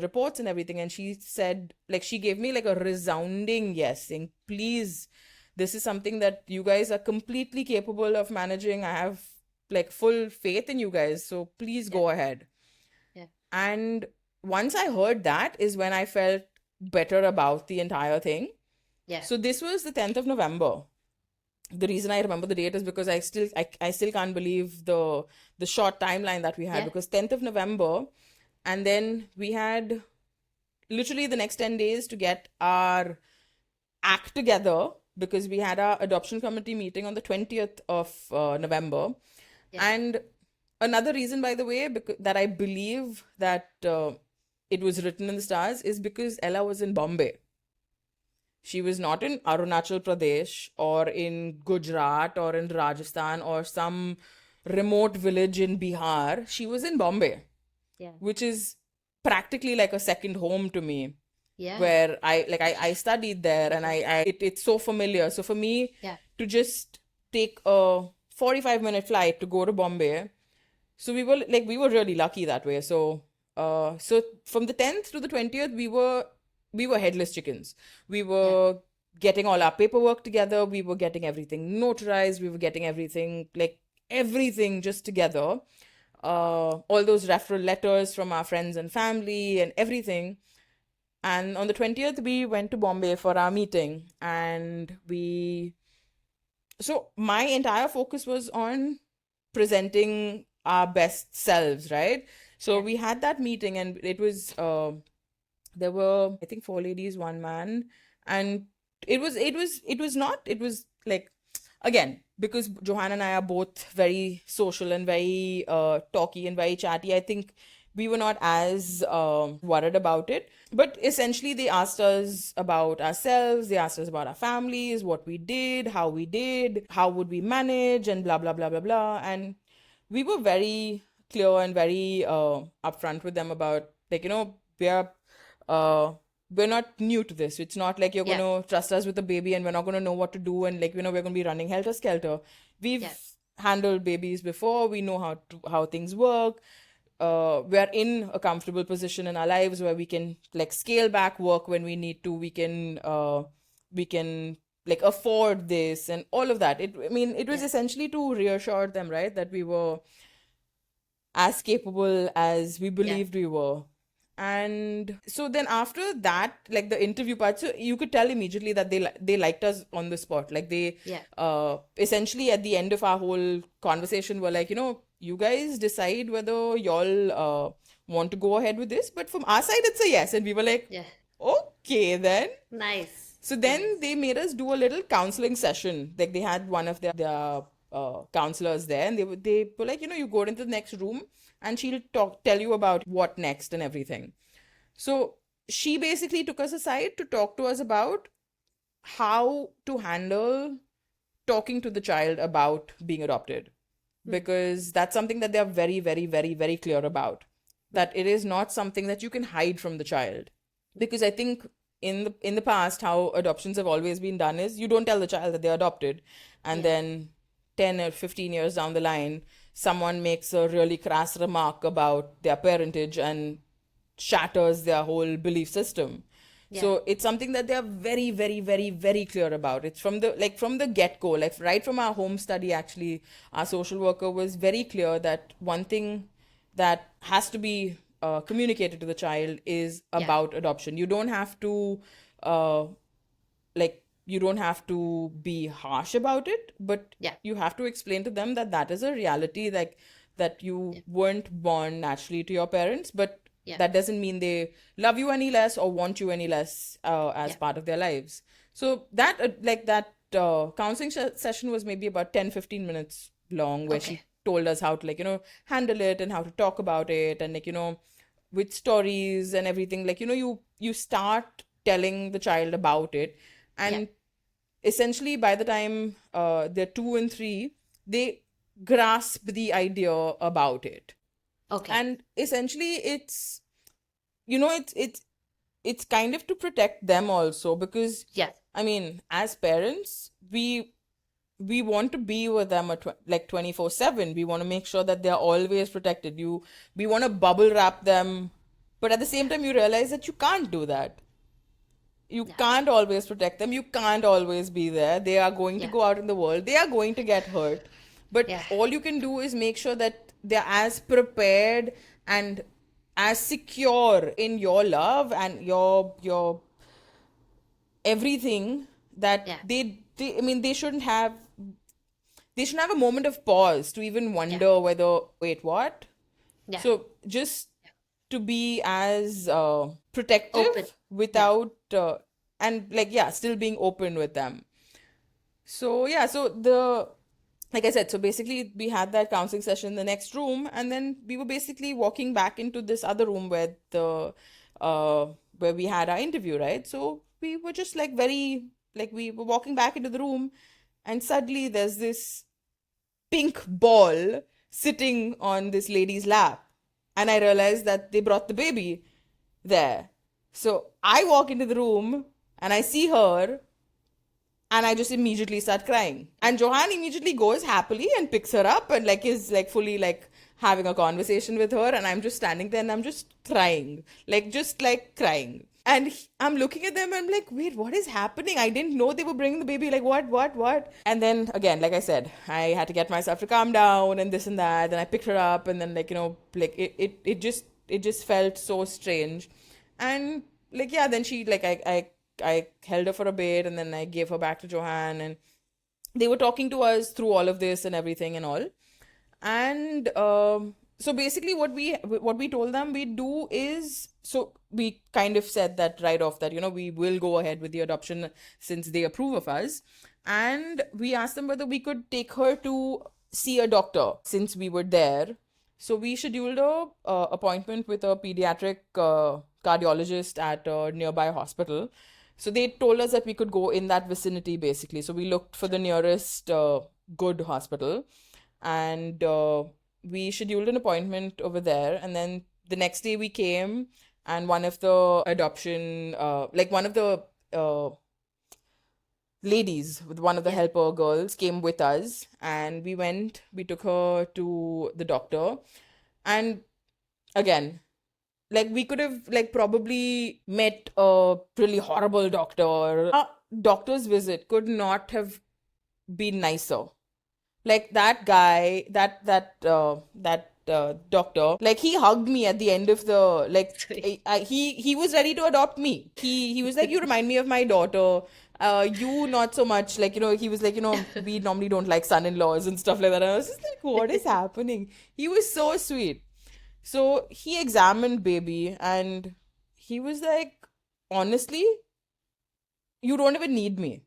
reports and everything, and she said, like, she gave me like a resounding yes, saying, please, this is something that you guys are completely capable of managing. I have like full faith in you guys, so please Yeah. go ahead. Yeah. And once I heard that is when I felt better about the entire thing. Yeah. So this was the 10th of November. The reason I remember the date is because I still can't believe the short timeline that we had, Yeah. because 10th of November, And then we had literally the next 10 days to get our act together, because we had our adoption committee meeting on the 20th of November. Yeah. And another reason, by the way, that I believe that it was written in the stars is because Ella was in Bombay. She was not in Arunachal Pradesh or in Gujarat or in Rajasthan or some remote village in Bihar. She was in Bombay, Yeah. which is practically like a second home to me, Yeah. where I studied there, and it's so familiar. So for me Yeah. to just take a 45-minute flight to go to Bombay, so we were really lucky that way. So from the 10th to the 20th, we were headless chickens. We Yeah. were getting all our paperwork together. We were getting everything notarized. We were getting everything just together. All those referral letters from our friends and family and everything. And on the 20th, we went to Bombay for our meeting. So my entire focus was on presenting our best selves, right? So Yeah. we had that meeting, and there were, I think, four ladies, one man. And it was like, again, because Johanna and I are both very social and very talky and very chatty, I think we were not as worried about it. But essentially, they asked us about ourselves, they asked us about our families, what we did, how would we manage, and blah, blah, blah, blah, blah. And we were very clear and very upfront with them about, uh, we're not new to this. It's not like you're going Yeah. to trust us with a baby and we're not going to know what to do, and we're going to be running helter skelter. We've Yeah. handled babies before. We know how things work. We're in a comfortable position in our lives where we can scale back work when we need to. We can afford this and all of that. It was Yeah. essentially to reassure them, right, that we were as capable as we Yeah. believed we were. And so then after that, like the interview part, so you could tell immediately that they liked us on the spot. Like they Yeah. essentially at the end of our whole conversation were like, you guys decide whether y'all want to go ahead with this, but from our side it's a yes. And we were like, Yeah. okay then. Nice. So then Nice. they made us do a little counseling session. Like they had one of their counselors there, and they were like, you go into the next room, and she'll tell you about what next and everything. So she basically took us aside to talk to us about how to handle talking to the child about being adopted, Mm. because that's something that they're very, very, very, very clear about. Mm. That it is not something that you can hide from the child, because I think in the past how adoptions have always been done is you don't tell the child that they're adopted, and Yeah. then 10 or 15 years down the line someone makes a really crass remark about their parentage and shatters their whole belief system. Yeah. So it's something that they are very, very, very, very clear about. It's from the get-go, like right from our home study. Actually, our social worker was very clear that one thing that has to be communicated to the child is Yeah. about adoption. Uh, you don't have to be harsh about it, but Yeah. you have to explain to them that that is a reality, like that you Yeah. weren't born naturally to your parents, but Yeah. that doesn't mean they love you any less or want you any less as Yeah. part of their lives. So that counseling session was maybe about 10-15 minutes long, where Okay. she told us how to handle it and how to talk about it, and with stories and everything, you start telling the child about it. Yeah. And essentially by the time they're 2 and 3, they grasp the idea about it. Okay. And essentially it's kind of to protect them also, because Yeah. as parents, we want to be with them at 24/7. We want to make sure that they're always protected. We want to bubble wrap them, but at the same Yeah. time you realize that you can't do that. You Yeah. can't always protect them. You can't always be there. They are going to Yeah. go out in the world. They are going to get hurt. But Yeah. all you can do is make sure that they're as prepared and as secure in your love and your everything, that Yeah. they shouldn't have a moment of pause to even Yeah. wonder whether, wait, what? Yeah. So just to be as Open. protective Yeah. without and like yeah, still being open with them. So yeah, so the like I said, so basically we had that counseling session in the next room, and then we were basically walking back into this other room uh where we had our interview, right? So we were just like very like we were walking back into the room, and suddenly there's this pink ball sitting on this lady's lap, and I realized that they brought the baby there. So I walk into the room and I see her, and I just immediately start crying. And Johan immediately goes happily and picks her up and like is like fully like having a conversation with her, and I'm just standing there and I'm just crying. Like just like crying. And I'm looking at them and I'm like, wait, what is happening? I didn't know they were bringing the baby. Like, what? And then again, like I said, I had to get myself to calm down and this and that. And I picked her up, and then like, like it just felt so strange. And like, yeah, then she like I held her for a bit, and then I gave her back to Johan, and they were talking to us through all of this and everything and all. And so basically what we told them we do is, so we kind of said that right off that we will go ahead with the adoption since they approve of us. And we asked them whether we could take her to see a doctor since we were there. So we scheduled a appointment with a pediatric cardiologist at a nearby hospital. So they told us that we could go in that vicinity basically. So we looked for the nearest good hospital, and we scheduled an appointment over there. And then the next day we came, and one of the adoption like one of the uh, ladies with one of the Yeah. helper girls came with us, and we took her to the doctor. And again, like we could have like probably met a really horrible doctor. A doctor's visit could not have been nicer. Like that guy, that doctor, like he hugged me at the end of the like Sweet. he was ready to adopt me. He was like, you remind me of my daughter. You not so much. Like, he was like, we normally don't like son-in-laws and stuff like that. And I was just like, what is happening? He was so sweet. So he examined baby, and he was like, honestly, you don't even need me.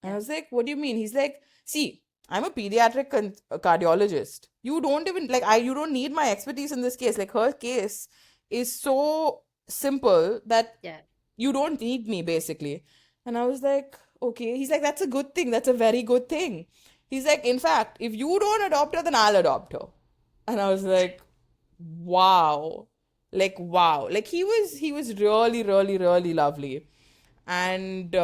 And I Yeah. was like, what do you mean? He's like, see, I'm a pediatric cardiologist. You don't even like you don't need my expertise in this case. Like her case is so simple that Yeah. you don't need me basically. And I was like, okay. He's like, that's a good thing. That's a very good thing. He's like, in fact, if you don't adopt her, then I'll adopt her. And I was like, wow. Like wow. Like he was really, really, really lovely. And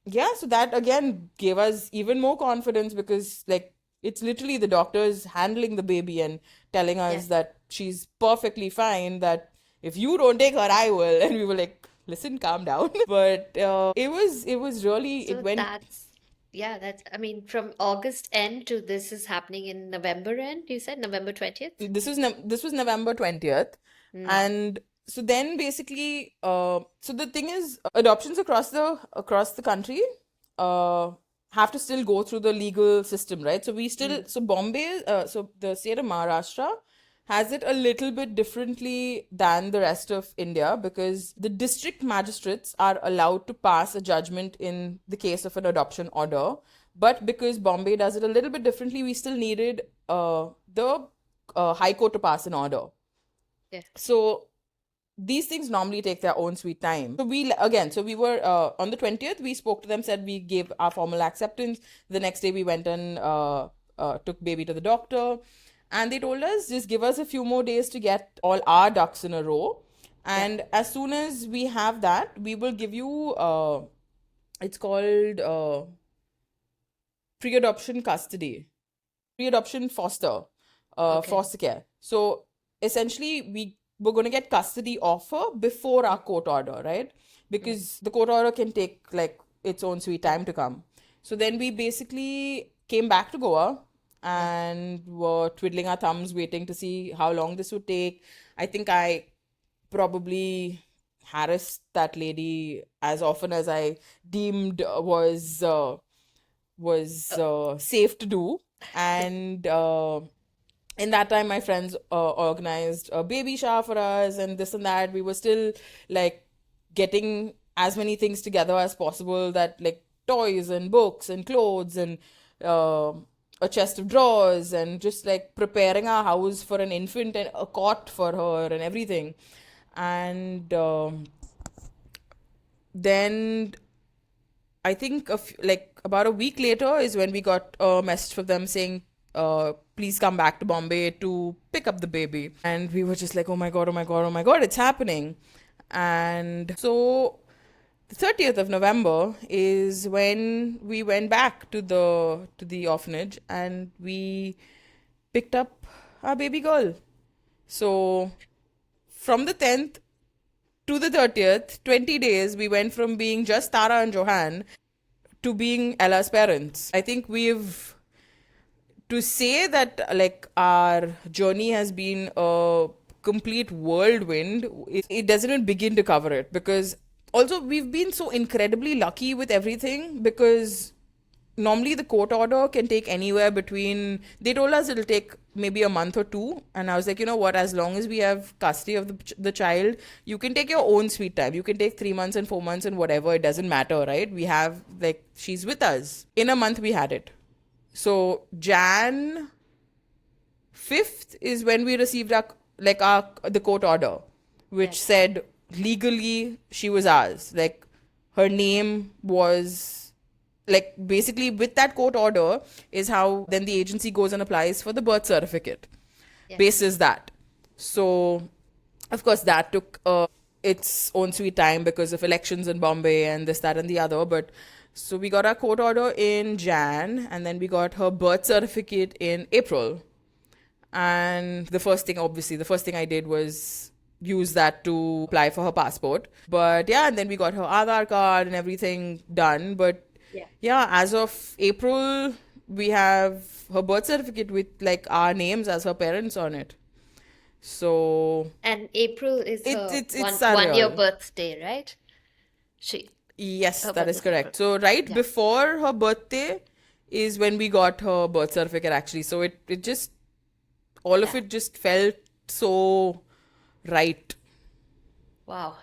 yeah, so that again gave us even more confidence, because like it's literally the doctors handling the baby and telling Yeah. us that she's perfectly fine, that if you don't take her, I will. And we were like, listen, calm down. But it was really, it So went. that's, yeah, that's, I mean, from August end to this is happening in November end, you said November 20th? This was November 20th. Mm. And so then basically so the thing is, adoptions across the country uh have to still go through the legal system, right? So we still, Mm. so Bombay, so the state of Maharashtra has it a little bit differently than the rest of India, because the district magistrates are allowed to pass a judgment in the case of an adoption order. But because Bombay does it a little bit differently, we still needed the High Court to pass an order. Yeah. So these things normally take their own sweet time. So we were on the 20th, we spoke to them, said we gave our formal acceptance. The next day, we went and took baby to the doctor. And they told us, just give us a few more days to get all our ducks in a row. Yeah. And as soon as we have that, we will give you, it's called pre adoption custody, pre-adoption Okay. foster care. So essentially, we were going to get custody of her before our Mm. court order, right? Mm. Because the court order can take like its own sweet Yeah. time to come. So then we basically came back to Goa Yeah. and were twiddling our thumbs, waiting to see how long this would take. I think I probably harassed that lady as often as I deemed was Oh. safe to do. And in that time my friends organized a baby shower for us and this and that. We were still like getting as many things together as possible, that like toys and books and clothes and uh, a chest of drawers, and just like preparing our house for an infant and a cot for her and everything. And then I think like about a week later is when we got a message from them saying, please come back to Bombay to pick up the baby. And we were just like, oh my God, oh my God, oh my God, it's happening. And so the 30th of November is when we went back to the orphanage and we picked up our baby girl. So from the 10th to the 30th, 20 days, we went from being just Tara and Johan to being Ella's parents. I think we've to say that like our journey has been a complete whirlwind, it doesn't even begin to cover it, because also we've been so incredibly lucky with everything, because normally the court order can take anywhere between, they told us it'll take maybe a month or two, and I was like, you know what, as long as we have custody of the child, you can take your own sweet time, you can take 3 months and 4 months and whatever, it doesn't matter, right? We have, like, she's with us. In a month we had it. So Jan 5th is when we received our the court order, which Yes. said legally she was ours. Like, her name was, like, basically with that court order is how then the agency goes and applies for the birth certificate. Yes. Basis that. So of course that took its own sweet time because of elections in Bombay and this, that, and the other. But so we got our court order in Jan, and then we got her birth certificate in April. And the first thing I did was use that to apply for her passport. But yeah, and then we got her Aadhaar card and everything done. But Yeah. yeah, as of April, we have her birth certificate with like our names as her parents on it. So And April is her it's one year surreal. birthday, right? She Yes, Her that is birthday's April. correct. So right Yeah. before her birthday is when we got her birth certificate actually. So it just, all of Yeah. it just felt so right. Wow.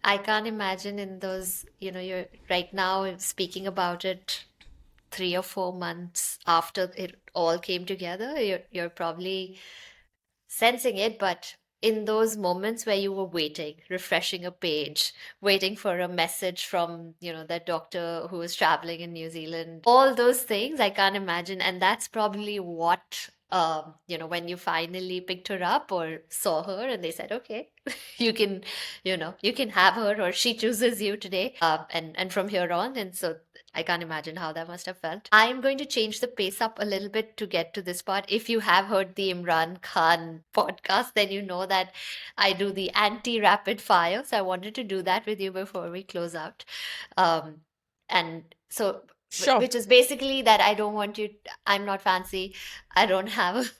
I can't imagine in those, you're right now speaking about it 3 or 4 months after it all came together. You're probably sensing it, but in those moments where you were waiting, refreshing a page, waiting for a message from, that doctor who was traveling in New Zealand, all those things, I can't imagine. And that's probably what, when you finally picked her up or saw her and they said, okay, you can, you can have her or she chooses you today, and from here on. And so I can't imagine how that must have felt. I am going to change the pace up a little bit to get to this part. If you have heard the Imran Khan podcast, then you know that I do the anti-rapid fire. So I wanted to do that with you before we close out. Um, and so, Sure. which is basically that I don't want you, I'm not fancy. I don't have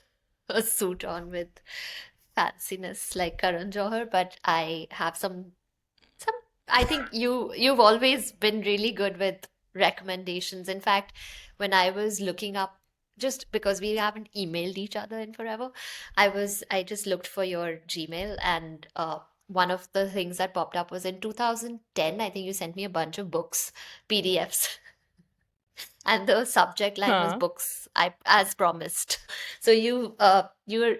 a suit on with fanciness like Karan Johar, but I have some I think you've always been really good with recommendations. In fact, when I was looking up, just because we haven't emailed each other in forever, I just looked for your Gmail, and one of the things that popped up was in 2010. I think you sent me a bunch of books, PDFs, and the subject line was Huh. books, I as promised. So you were,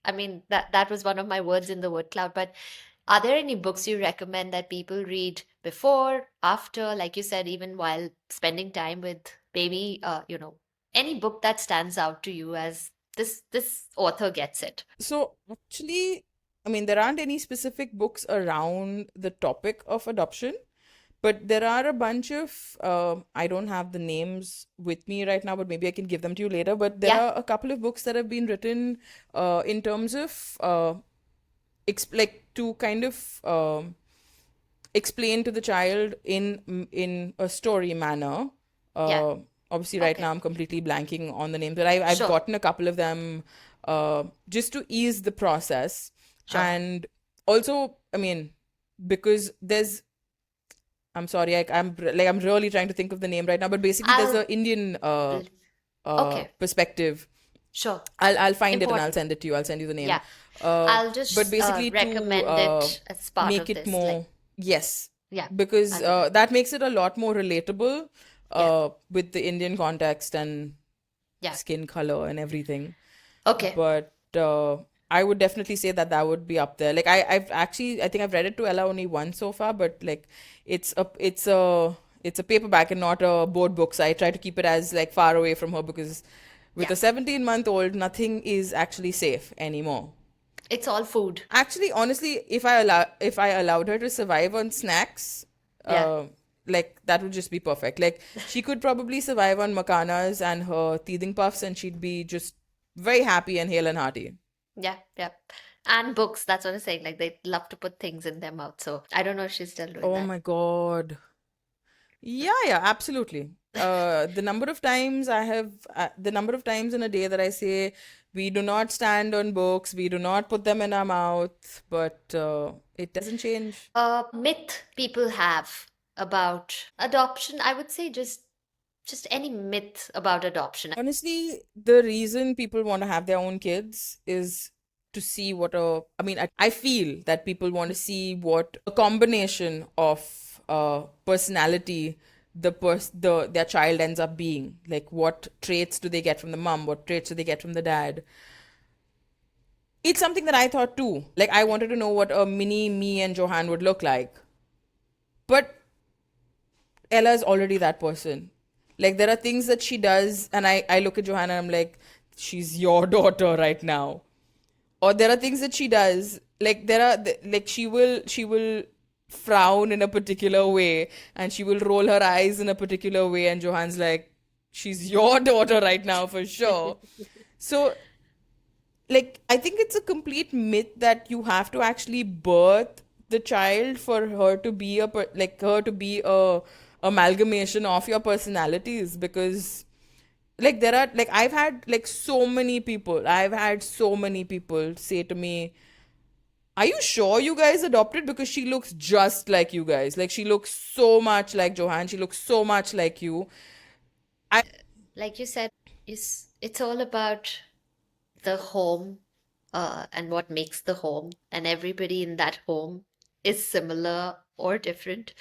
I mean, that was one of my words in the word cloud. But are there any books you recommend that people read before, after, like you said, even while spending time with baby? Any book that stands out to you as this author gets it. So actually, I mean, there aren't any specific books around the topic of adoption, but there are a bunch of, I don't have the names with me right now, but maybe I can give them to you later. But there Yeah, are a couple of books that have been written in terms of like to kind of explain to the child in a story manner. yeah. Uh, Obviously, right Okay, now I'm completely blanking on the names, but I've sure, gotten a couple of them just to ease the process, sure. and also, I mean, because there's, I'm sorry, I'm really trying to think of the name right now, but basically there's I'll, a Indian l- okay, perspective Sure. I'll find it and I'll Important. send it to you. I'll send you the name. Yeah. Uh, I'll but just basically to recommend it as part make of it this. Like, more, yes, yeah, because I'll do that. that makes it a lot more relatable Yeah. with the Indian context and Yeah. skin color and everything. Okay. But I would definitely say that that would be up there. Like I've actually, I think I've read it to Ella only once so far, but like it's a paperback and not a board book. So I try to keep it as like far away from her because with Yeah. a 17-month-old, nothing is actually safe anymore. It's all food. Actually, honestly, if I allowed her to survive on snacks, Yeah. uh, like that would just be perfect. Like she could probably survive on makanas and her teething puffs, and she'd be just very happy and hale and hearty. Yeah. Yeah. And books. That's what I'm saying. Like, they love to put things in their mouth. So I don't know if she's still doing Oh that. my God. Yeah, yeah, absolutely. The number of times in a day that I say we do not stand on books, we do not put them in our mouth, but it doesn't change. A myth people have about adoption, I would say just any myth about adoption. Honestly, the reason people want to have their own kids is to see I feel that people want to see what a combination of personality their child ends up being. Like what traits do they get from the mom? What traits do they get from the dad? It's something that I thought too. Like I wanted to know what a mini me and Johan would look like. But Ella is already that person. Like there are things that she does, and I look at Johanna and I'm like, she's your daughter right now. Or there are things that she does, like like she will frown in a particular way, and she will roll her eyes in a particular way, and Johan's like, she's your daughter right now for sure. So like I think it's a complete myth that you have to actually birth the child for her to be like her to be a amalgamation of your personalities, because like there are like I've had so many people say to me, are you sure you guys adopted? Because she looks just like you guys. Like she looks so much like Johan, she looks so much like you. I Like you said, it's all about the home, and what makes the home, and everybody in that home is similar or different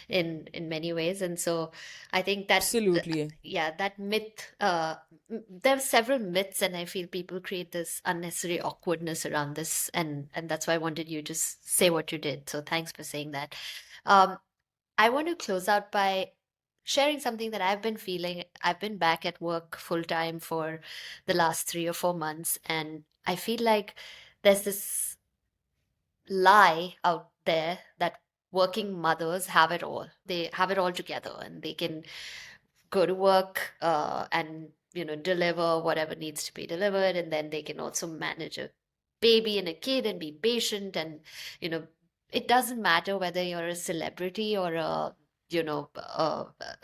in many ways. And so I think that absolutely. yeah, that myth, there are several myths, and I feel people create this unnecessary awkwardness around this, and that's why I wanted you to just say what you did. So thanks for saying that. um I want to close out by sharing something that I've been feeling. I've been back at work full time for the last 3 or 4 months, and I feel like there's this lie out there that working mothers have it all. They have it all together, and they can go to work, and deliver whatever needs to be delivered, and then they can also manage a baby and a kid and be patient. And you know it doesn't matter whether you're a celebrity or a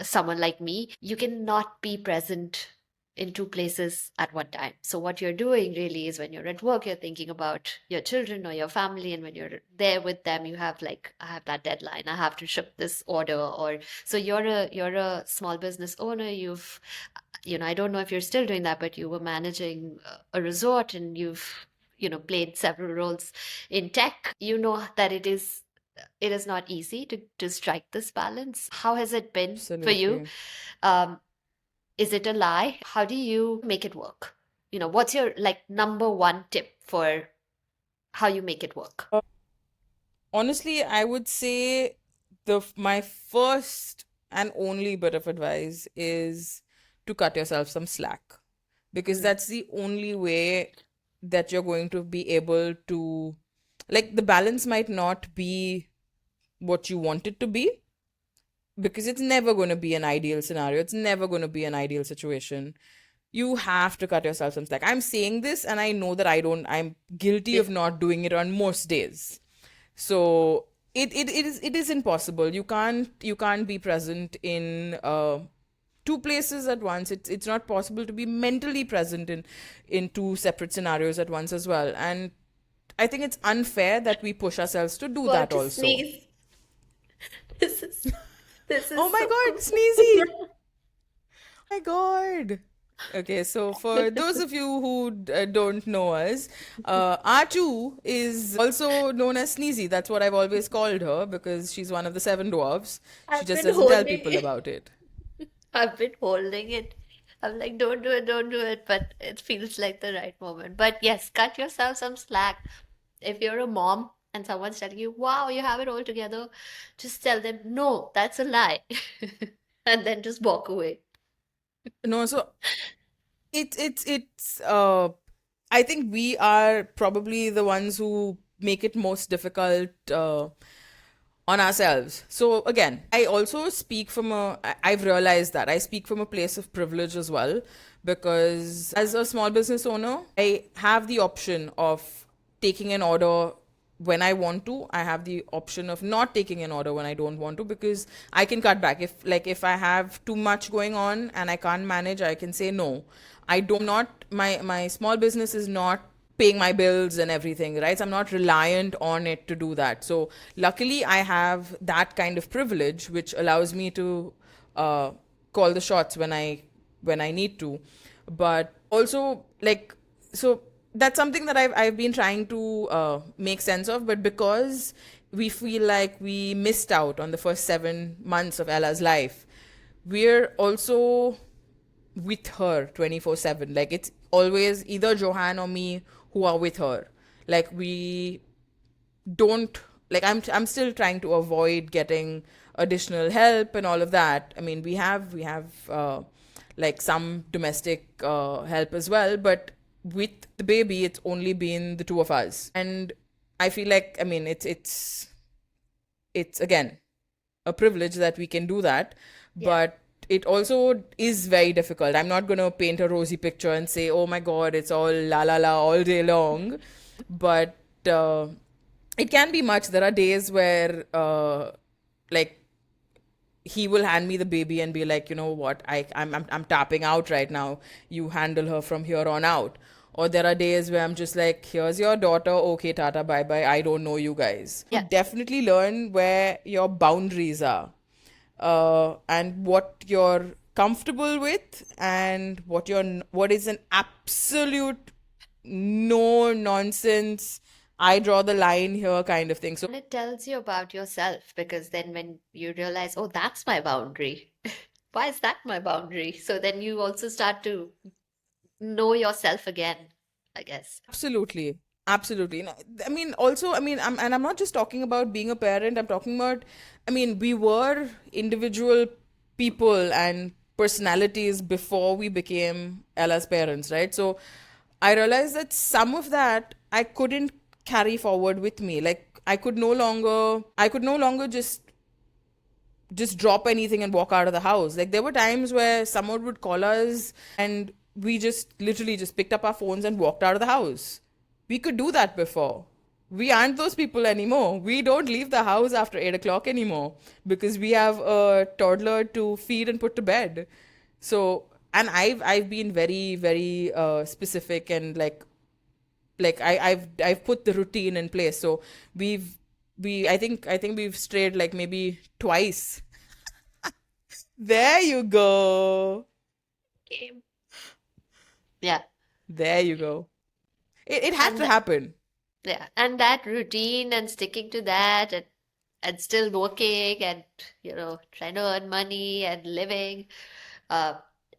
someone like me. You cannot be present in two places at one time. So what you're doing really is, when you're at work, you're thinking about your children or your family, and when you're there with them, you have like, I have that deadline, I have to ship this order. Or so you're a small business owner. I don't know if you're still doing that, but you were managing a resort, and you've played several roles in tech. You know that it is not easy to strike this balance. How has it been for you? Absolutely. um is it a lie? How do you make it work? What's your like number one tip for how you make it work? Honestly, I would say my first and only bit of advice is to cut yourself some slack, because Mm. that's the only way that you're going to be able to, like, the balance might not be what you want it to be, because it's never going to be an ideal scenario. It's never going to be an ideal situation. You have to cut yourself some slack. I'm saying this and I know that I'm guilty of not doing it on most days. So it is impossible. You can't be present in two places at once. It's not possible to be mentally present in two separate scenarios at once as well. And I think it's unfair that we push ourselves to do Want that to also. sneeze? This is this Oh is my so god, cool. sneezy. Oh my god. Okay, so for those of you who don't know us, Achu is also known as Sneezy. That's what I've always called her because she's one of the seven dwarfs. She I've just been doesn't tell holding people it. about it. I've been holding it. I'm like, don't do it, don't do it. But it feels like the right moment. But yes, cut yourself some slack. If you're a mom and someone's telling you, wow, you have it all together, just tell them, no, that's a lie. And then just walk away. No, so it's I think we are probably the ones who make it most difficult on ourselves. So again, I also speak from I've realized that I speak from a place of privilege as well, because as a small business owner, I have the option of taking an order when I want to. I have the option of not taking an order when I don't want to, because I can cut back. If I have too much going on and I can't manage, I can say no. I don't not my small business is not paying my bills and everything, right? So I'm not reliant on it to do that. So luckily I have that kind of privilege which allows me to uh, call the shots when I need to. But also, like, so that's something that I've been trying to make sense of. But because we feel like we missed out on the first 7 months of Ella's life, we're also with her 24/7. Like, it's always either Johan or me who are with her. Like, we don't, like, I'm still trying to avoid getting additional help and all of that. I mean, we have like some domestic help as well, but with the baby it's only been the two of us. And I feel like, I mean, it's again a privilege that we can do that, Yeah. but it also is very difficult. I'm not going to paint a rosy picture and say, oh my god, it's all la la la all day long. But it can be much. There are days where like he will hand me the baby and be like, you know what, I'm tapping out right now, you handle her from here on out. Or there are days where I'm just like, here's your daughter, okay, tata, bye bye, I don't know you guys. Yeah. Definitely learn where your boundaries are, and what you're comfortable with, and what is an absolute no nonsense, I draw the line here kind of thing. So And it tells you about yourself because then when you realize, oh, that's my boundary. Why is that my boundary? So then you also start to know yourself again, I guess. absolutely. Absolutely. I mean, also, I mean, I'm not just talking about being a parent. I'm talking about, I mean, we were individual people and personalities before we became Ella's parents, right? So I realized that some of that I couldn't carry forward with me. Like, I could no longer just drop anything and walk out of the house. Like, there were times where someone would call us and we just literally just picked up our phones and walked out of the house. We could do that before. We aren't those people anymore. We don't leave the house after 8 o'clock anymore because we have a toddler to feed and put to bed. So, and I've been very very specific, and I've put the routine in place. So we've we I think we've strayed like maybe twice. There you go. Game. Yeah. There you go. It had And to happen. yeah, and that routine and sticking to that and still working and trying to earn money and living. Uh,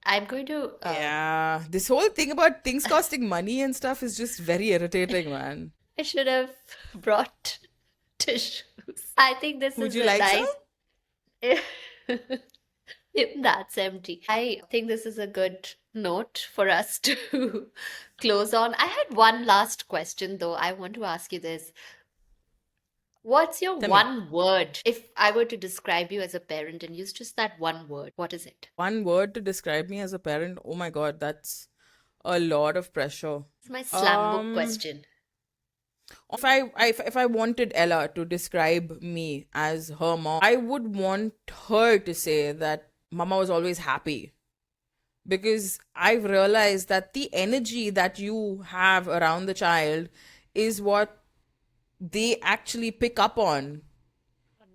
I'm going to Yeah, this whole thing about things costing money and stuff is just very irritating, man. I should have brought tissues. I think this Would is you a like some? nice. That's empty. I think this is a good note for us to close on. I had one last question though. I want to ask you this. What's your Tell me. one word? If I were to describe you as a parent and use just that one word, what is it? One word to describe me as a parent. Oh my God, that's a lot of pressure. It's my slam book Um, question. if I wanted Ella to describe me as her mom, I would want her to say that Mama was always happy, because I've realized that the energy that you have around the child is what they actually pick up on.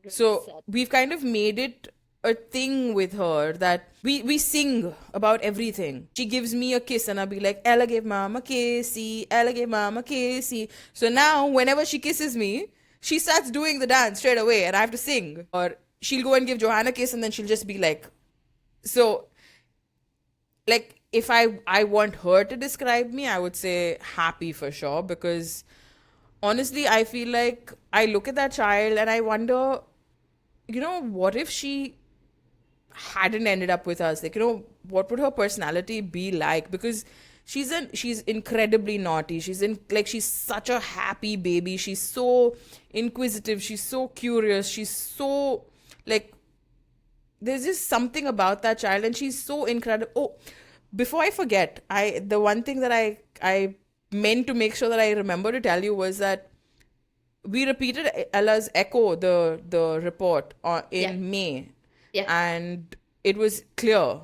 So 100%. we've kind of made it. a thing with her that we sing about everything. She gives me a kiss and I'll be like, Ella gave mom a kissy, Ella gave mom a kissy. So now whenever she kisses me, she starts doing the dance straight away and I have to sing. Or she'll go and give Johanna a kiss and then she'll just be like, so like if I want her to describe me, I would say happy for sure, because honestly I feel like I look at that child and I wonder, what if she hadn't ended up with us, like, what would her personality be like? Because she's incredibly naughty. She's such a happy baby. She's so inquisitive, she's so curious, she's so like, there's just something about that child, and she's so incredible. Oh, before I forget, the one thing that I meant to make sure that I remember to tell you was that we repeated Ella's echo, the report, Yeah. in May, Yeah. and it was clear,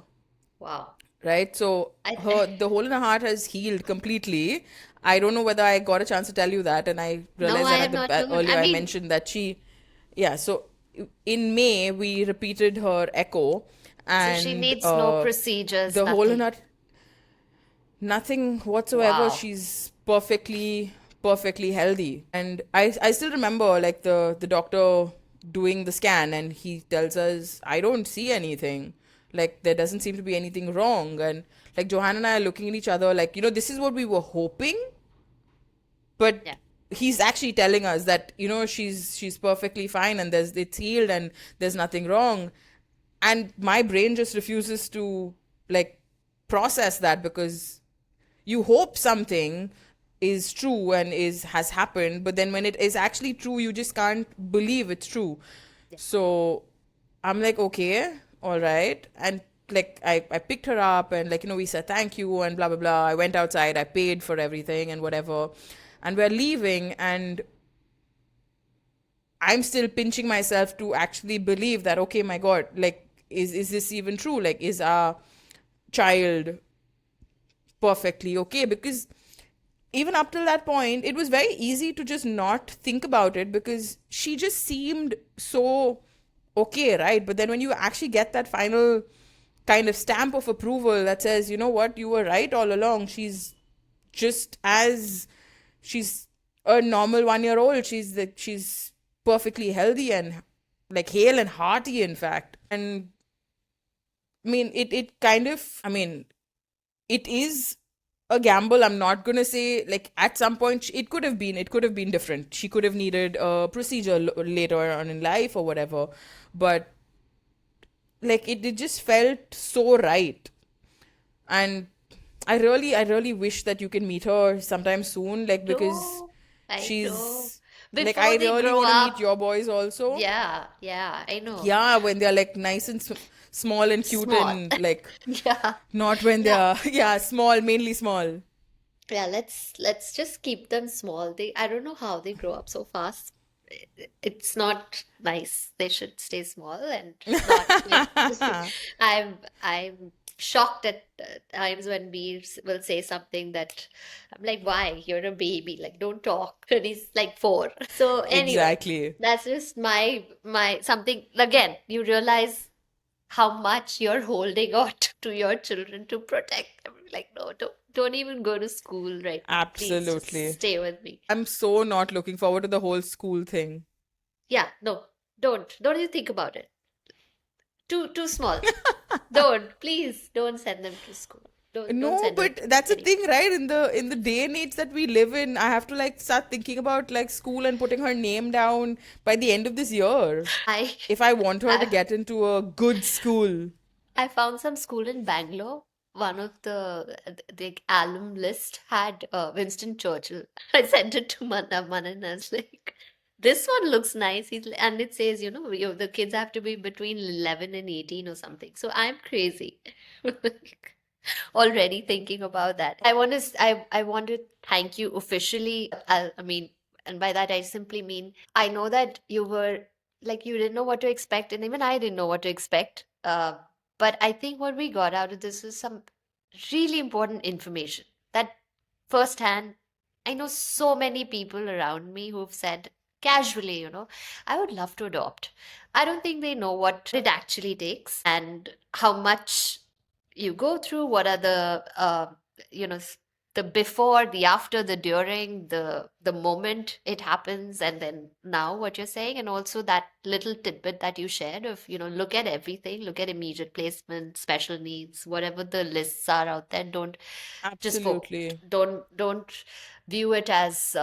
Wow. right? So I the hole in her heart has healed completely. I don't know whether I got a chance to tell you that, and I No, realized I that have at not the known. I earlier I mean, mentioned that yeah. So in May we repeated her echo, so she and needs no procedures, the hole in nothing. her, nothing whatsoever. Wow. She's perfectly healthy. And I still remember, like, the doctor doing the scan, and he tells us, I don't see anything. Like, there doesn't seem to be anything wrong. And like Johanna and I are looking at each other like, this is what we were hoping, but Yeah. he's actually telling us that, she's perfectly fine, and it's healed, and there's nothing wrong. And my brain just refuses to, like, process that, because you hope something is true and is has happened, but then when it is actually true, you just can't believe it's true. Yeah. So I'm like, okay, all right. And like I picked her up, and like, we said thank you and blah blah blah. I went outside, I paid for everything and whatever, and we're leaving, and I'm still pinching myself to actually believe that, okay, my god, like, is this even true? Like, is our child perfectly okay? Because even up till that point, it was very easy to just not think about it, because she just seemed so okay, right? But then when you actually get that final kind of stamp of approval that says, you know what, you were right all along, just as she's a normal 1 year old, she's perfectly healthy and like hale and hearty, in fact. And I mean, it kind of, I mean, it is a gamble. I'm not gonna say, like, at some point it could have been different. She could have needed a procedure later on in life or whatever, but like it just felt so right. And I really wish that you can meet her sometime soon, like, because No, I know. she's like, I Before they really grow want to meet up, your boys also. yeah, yeah, I know. Yeah, when they're like nice and small and cute, Small. and like, Yeah. not when Yeah. they're yeah, small, mainly small. Yeah, let's just keep them small. I don't know how they grow up so fast. It's not nice. They should stay small and not like I'm shocked at times when will say something that I'm like, why? You're a baby. Like, don't talk. And he's like 4. So anyway, Exactly. that's just my something. Again, you realize how much you're holding on to your children to protect them. Like, no, don't even go to school right now. Please just Absolutely. stay with me. I'm so not looking forward to the whole school thing. Yeah, no, don't even think about it. Too small. Don't, please don't send them to school. Don't No, send her but to that's a any. thing, right? In the day and age that we live in, I have to like start thinking about like school and putting her name down by the end of this year, I if I want her to I get into a good school. I found some school in Bangalore. One of the alum list had Winston Churchill. I sent it to Manan and I was like, this one looks nice. And it says, the kids have to be between 11 and 18 or something. So I'm crazy. Already thinking about that. I want to thank you officially. I mean, and by that I simply mean I know that you were like you didn't know what to expect, and even I didn't know what to expect. But I think what we got out of this is some really important information that firsthand. I know so many people around me who've said casually, I would love to adopt. I don't think they know what it actually takes and how much you go through, what are you know, s- the before, the after, the during, the moment it happens, and then now what you're saying, and also that little tidbit that you shared of, look at everything, look at immediate placement, special needs, whatever the lists are out there. Don't just for Absolutely. don't view it as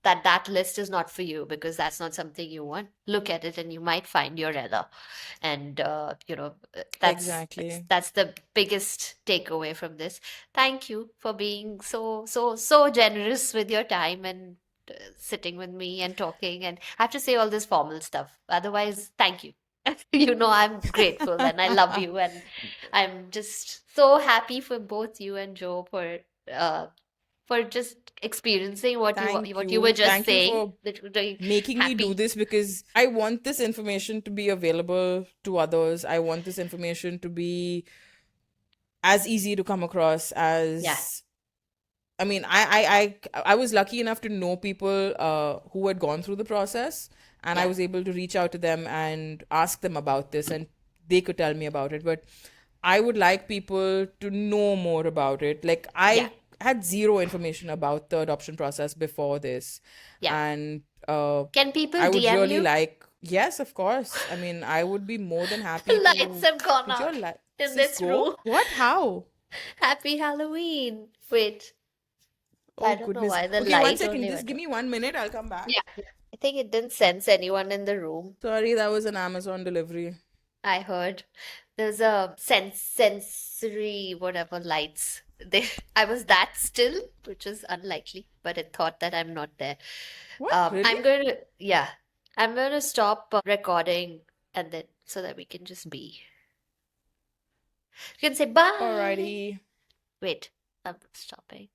that list is not for you because that's not something you want. Look at it and you might find your error. And Exactly. that's the biggest takeaway from this. Thank you for being so generous with your time and sitting with me and talking. And I have to say all this formal stuff. Otherwise, thank you. I'm grateful and I love you, and I'm just so happy for both you and Joe uh, for just experiencing Thank what you were you. just Thank you saying, for that you're doing. making me do Happy. this because I want this information to be available to others. I want this information to be as easy to come across Yeah, as I mean, I was lucky enough to know people who had gone through the process, and I yeah, was able to reach out to them and ask them about this, and they could tell me about it. But I would like people to know more about it. Like yeah, I had zero information about the adoption process before this, yeah. and Can people I would DM really you? like. Yes, of course. I mean, I would be more than happy The lights to. have gone Did your out lights in just this room. go? What? How? Happy Halloween. Wait, I Oh don't know goodness. why the Okay, one light second. only Just went give on. me 1 minute. I'll come back. Yeah, yeah. I think it didn't sense anyone in the room. Sorry, that was an Amazon delivery. I heard there's a sensory whatever lights. I was that still, which is unlikely, but it thought that I'm not there. What? Really? Yeah, I'm going to stop recording and then so that we can just be. You can say bye. Alrighty. Wait, I'm stopping.